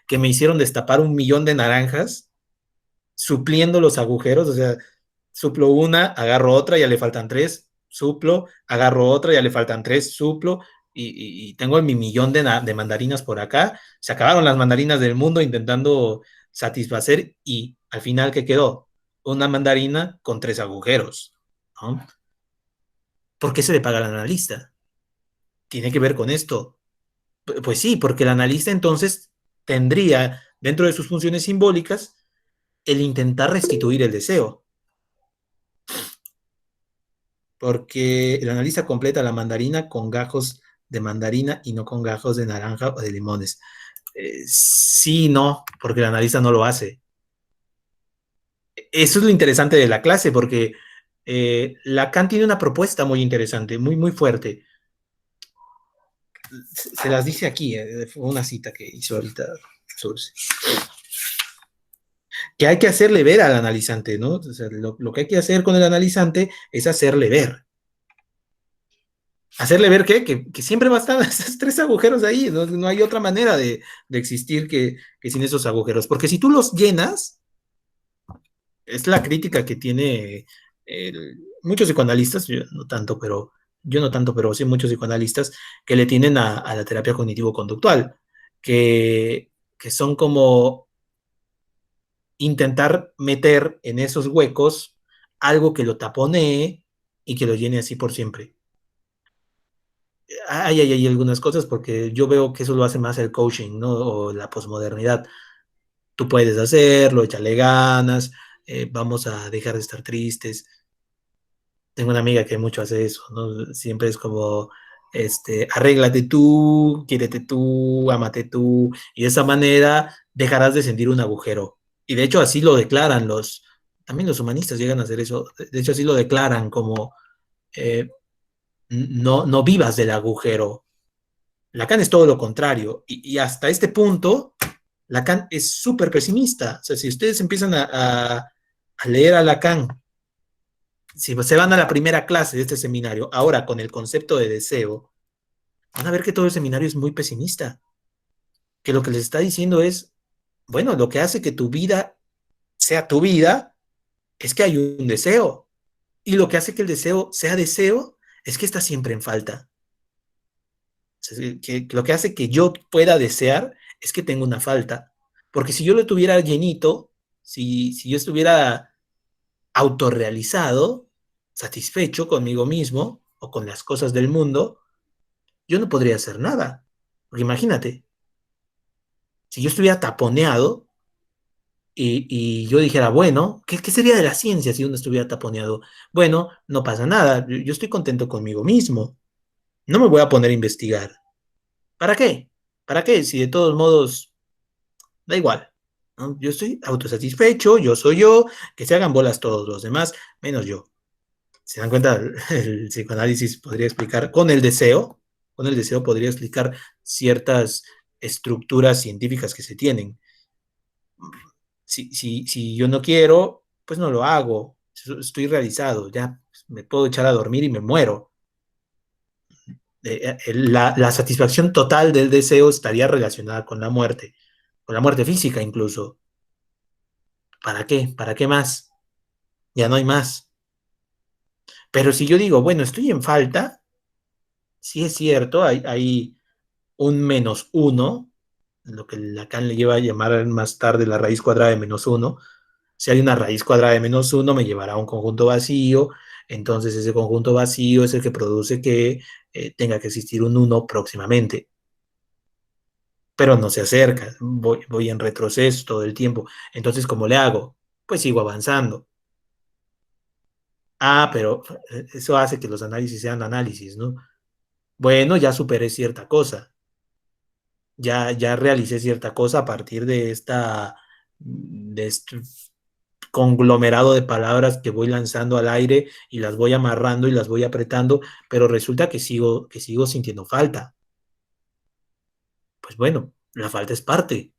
Speaker 3: que me hicieron destapar 1 millón de naranjas, supliendo los agujeros. O sea, suplo una, agarro otra, ya le faltan 3, suplo, agarro otra, ya le faltan 3, suplo, y tengo mi 1 millón de mandarinas por acá. Se acabaron las mandarinas del mundo intentando satisfacer, y al final, ¿qué quedó? Una mandarina con 3 agujeros, ¿no? ¿Por qué se le paga al analista? ¿Tiene que ver con esto? Pues sí, porque el analista entonces tendría dentro de sus funciones simbólicas el intentar restituir el deseo, porque el analista completa la mandarina con gajos de mandarina y no con gajos de naranja o de limones. Sí, no, porque el analista no lo hace. Eso es lo interesante de la clase, porque Lacan tiene una propuesta muy interesante, muy, muy fuerte. Se las dice aquí, fue una cita que hizo ahorita Source. Que hay que hacerle ver al analizante, ¿no? O sea, lo que hay que hacer con el analizante es hacerle ver. ¿Hacerle ver qué? Que siempre va a estar esos 3 agujeros ahí, no, no hay otra manera de existir que sin esos agujeros. Porque si tú los llenas, es la crítica que tiene muchos psicoanalistas, yo no tanto, pero sí muchos psicoanalistas que le tienen a la terapia cognitivo-conductual, que son como intentar meter en esos huecos algo que lo taponee y que lo llene así por siempre. Hay algunas cosas, porque yo veo que eso lo hace más el coaching, ¿no? O la posmodernidad. Tú puedes hacerlo, échale ganas, vamos a dejar de estar tristes. Tengo una amiga que mucho hace eso, ¿no? Siempre es como, arréglate tú, quiérete tú, ámate tú, y de esa manera dejarás de sentir un agujero. Y de hecho así lo declaran también los humanistas llegan a hacer eso. De hecho así lo declaran como, eh, no vivas del agujero. Lacan es todo lo contrario, y hasta este punto Lacan es súper pesimista. O sea, si ustedes empiezan a leer a Lacan, si se van a la primera clase de este seminario, ahora con el concepto de deseo, van a ver que todo el seminario es muy pesimista, que lo que les está diciendo es, bueno, lo que hace que tu vida sea tu vida es que hay un deseo, y lo que hace que el deseo sea deseo es que está siempre en falta. O sea, que lo que hace que yo pueda desear es que tengo una falta, porque si yo lo tuviera llenito, si yo estuviera autorrealizado, satisfecho conmigo mismo o con las cosas del mundo, yo no podría hacer nada. Porque imagínate, si yo estuviera taponeado y yo dijera, bueno, ¿qué sería de la ciencia si uno estuviera taponeado? Bueno, no pasa nada, yo estoy contento conmigo mismo, no me voy a poner a investigar. ¿Para qué? ¿Para qué? Si de todos modos, da igual, ¿no? Yo estoy autosatisfecho, yo soy yo, que se hagan bolas todos los demás, menos yo. ¿Se dan cuenta? El psicoanálisis podría explicar, con el deseo podría explicar ciertas estructuras científicas que se tienen. Si yo no quiero, pues no lo hago. Estoy realizado, ya me puedo echar a dormir y me muero. La satisfacción total del deseo estaría relacionada con la muerte física incluso. ¿Para qué? ¿Para qué más? Ya no hay más. Pero si yo digo, bueno, estoy en falta, sí es cierto, hay un menos uno, lo que Lacan le lleva a llamar más tarde la raíz cuadrada de menos uno. Si hay una raíz cuadrada de menos uno, me llevará a un conjunto vacío, entonces ese conjunto vacío es el que produce que tenga que existir un uno próximamente. pero no se acerca, voy en retroceso todo el tiempo. Entonces, ¿cómo le hago? Pues sigo avanzando. Ah, pero eso hace que los análisis sean análisis, ¿no? Bueno, ya superé cierta cosa, ya realicé cierta cosa a partir de este conglomerado de palabras que voy lanzando al aire y las voy amarrando y las voy apretando, pero resulta que sigo sintiendo falta. Pues bueno, la falta es parte.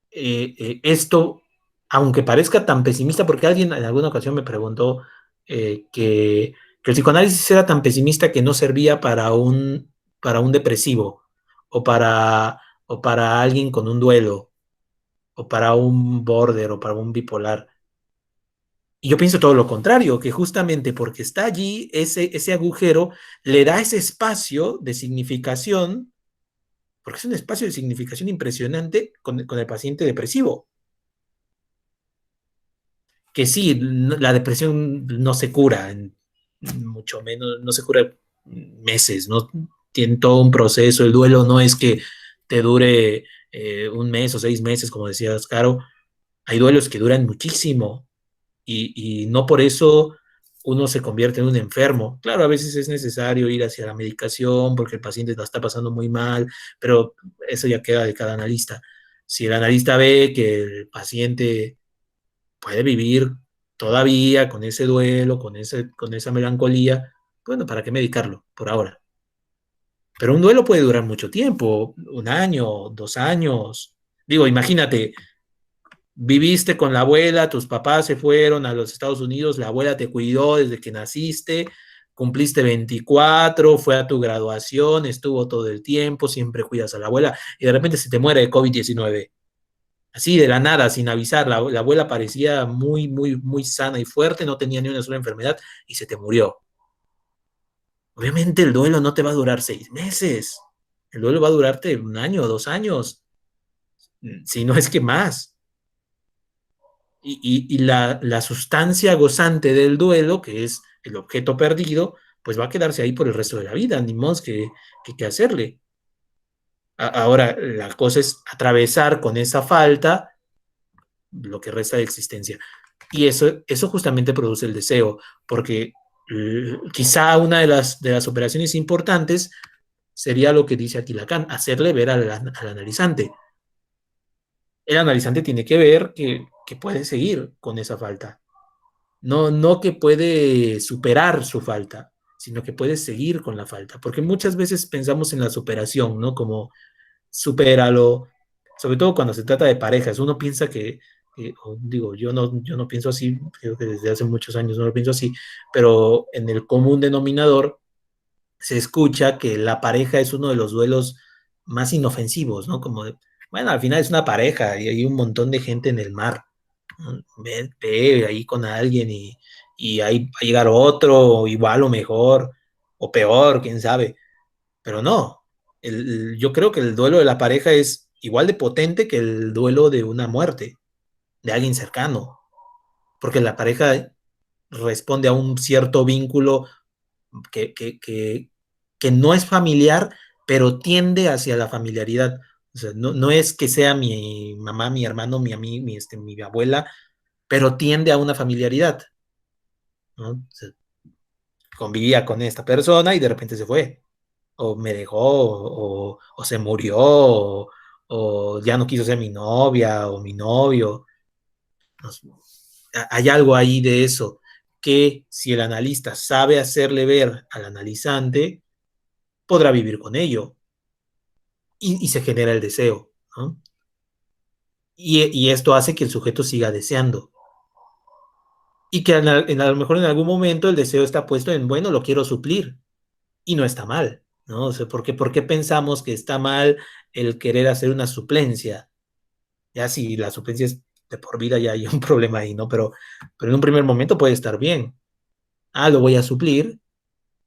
Speaker 3: Esto, aunque parezca tan pesimista, porque alguien en alguna ocasión me preguntó que el psicoanálisis era tan pesimista que no servía para un depresivo o para alguien con un duelo o para un border o para un bipolar. Y yo pienso todo lo contrario, que justamente porque está allí ese agujero, le da ese espacio de significación, porque es un espacio de significación impresionante con el paciente depresivo. Que sí, la depresión no se cura, mucho menos, no se cura en meses, ¿no? Tiene todo un proceso, el duelo no es que te dure un mes o 6 meses, como decías, Caro, hay duelos que duran muchísimo y no por eso uno se convierte en un enfermo. Claro, a veces es necesario ir hacia la medicación porque el paciente la está pasando muy mal, pero eso ya queda de cada analista. Si el analista ve que el paciente puede vivir todavía con ese duelo, con esa melancolía, bueno, ¿para qué medicarlo por ahora? Pero un duelo puede durar mucho tiempo, 1 año, 2 años. Digo, imagínate, viviste con la abuela, tus papás se fueron a los Estados Unidos, la abuela te cuidó desde que naciste, cumpliste 24, fue a tu graduación, estuvo todo el tiempo, siempre cuidas a la abuela y de repente se te muere de COVID-19. Así de la nada, sin avisar, la abuela parecía muy, muy, muy sana y fuerte, no tenía ni una sola enfermedad y se te murió. Obviamente el duelo no te va a durar 6 meses, el duelo va a durarte 1 año, 2 años, si no es que más. Y la sustancia gozante del duelo, que es el objeto perdido, pues va a quedarse ahí por el resto de la vida, ni más que hacerle. Ahora, la cosa es atravesar con esa falta lo que resta de existencia. Y eso justamente produce el deseo, porque quizá una de las operaciones importantes sería lo que dice aquí Lacan, hacerle ver al analizante. El analizante tiene que ver que puede seguir con esa falta. No que puede superar su falta, sino que puede seguir con la falta. Porque muchas veces pensamos en la superación, ¿no? Como supéralo, sobre todo cuando se trata de parejas. Uno piensa digo, yo no pienso así, creo que desde hace muchos años no lo pienso así, pero en el común denominador se escucha que la pareja es uno de los duelos más inofensivos, ¿no? Como bueno, al final es una pareja y hay un montón de gente en el mar, ¿no? Ve ahí con alguien y ahí va a llegar otro, igual o mejor, o peor, quién sabe. Pero no, yo creo que el duelo de la pareja es igual de potente que el duelo de una muerte, de alguien cercano, porque la pareja responde a un cierto vínculo que, que, que, que no es familiar, pero tiende hacia la familiaridad. O sea, no es que sea mi mamá, mi hermano, mi abuela, pero tiende a una familiaridad, ¿no? O sea, convivía con esta persona y de repente se fue, o me dejó, o se murió, o ya no quiso ser mi novia o mi novio. No sé, hay algo ahí de eso, que si el analista sabe hacerle ver al analizante, podrá vivir con ello y se genera el deseo, ¿no? Y esto hace que el sujeto siga deseando y que a lo mejor en algún momento el deseo está puesto en, bueno, lo quiero suplir y no está mal, ¿no? O sea, ¿por qué pensamos que está mal el querer hacer una suplencia? Ya si la suplencia es de por vida ya hay un problema ahí, ¿no? Pero en un primer momento puede estar bien. Ah, lo voy a suplir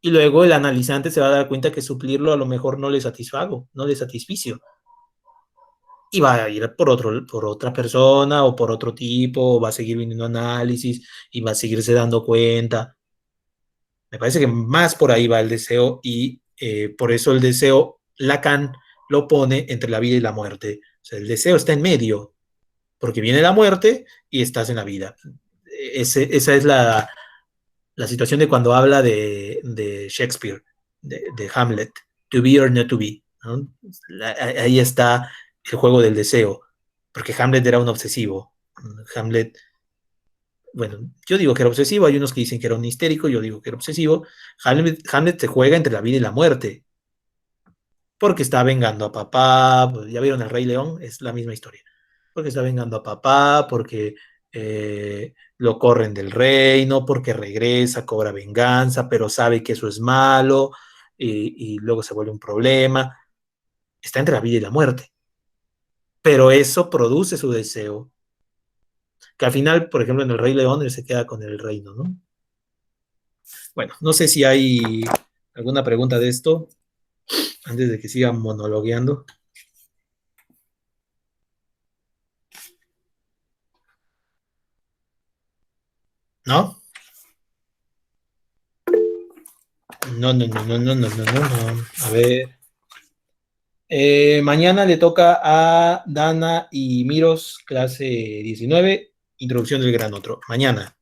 Speaker 3: y luego el analizante se va a dar cuenta que suplirlo a lo mejor no le satisfago, no le satisficio. Y va a ir por otra persona o por otro tipo, o va a seguir viniendo análisis y va a seguirse dando cuenta. Me parece que más por ahí va el deseo y por eso el deseo Lacan lo pone entre la vida y la muerte. O sea, el deseo está en medio, porque viene la muerte y estás en la vida. Esa es la situación de cuando habla de Shakespeare, de Hamlet, to be or not to be, ¿no? Ahí está el juego del deseo, porque Hamlet era un obsesivo. Hamlet, bueno, yo digo que era obsesivo, hay unos que dicen que era un histérico, yo digo que era obsesivo. Hamlet se juega entre la vida y la muerte, porque está vengando a papá, pues, ya vieron el Rey León, es la misma historia, porque está vengando a papá, porque lo corren del reino, porque regresa, cobra venganza, pero sabe que eso es malo y luego se vuelve un problema. Está entre la vida y la muerte, pero eso produce su deseo, que al final, por ejemplo, en el Rey León, él se queda con el reino, ¿no? Bueno, no sé si hay alguna pregunta de esto antes de que siga monologueando. ¿No? No, no, no, no, no, no, no, no, no. A ver. Mañana le toca a Dana y Miros, clase 19, introducción del gran otro. Mañana.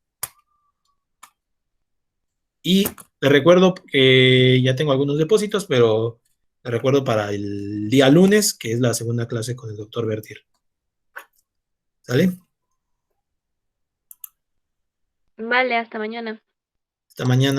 Speaker 3: Y le recuerdo que ya tengo algunos depósitos, pero le recuerdo para el día lunes, que es la segunda clase con el doctor Bertier. ¿Sale?
Speaker 5: Vale, hasta mañana.
Speaker 3: Hasta mañana.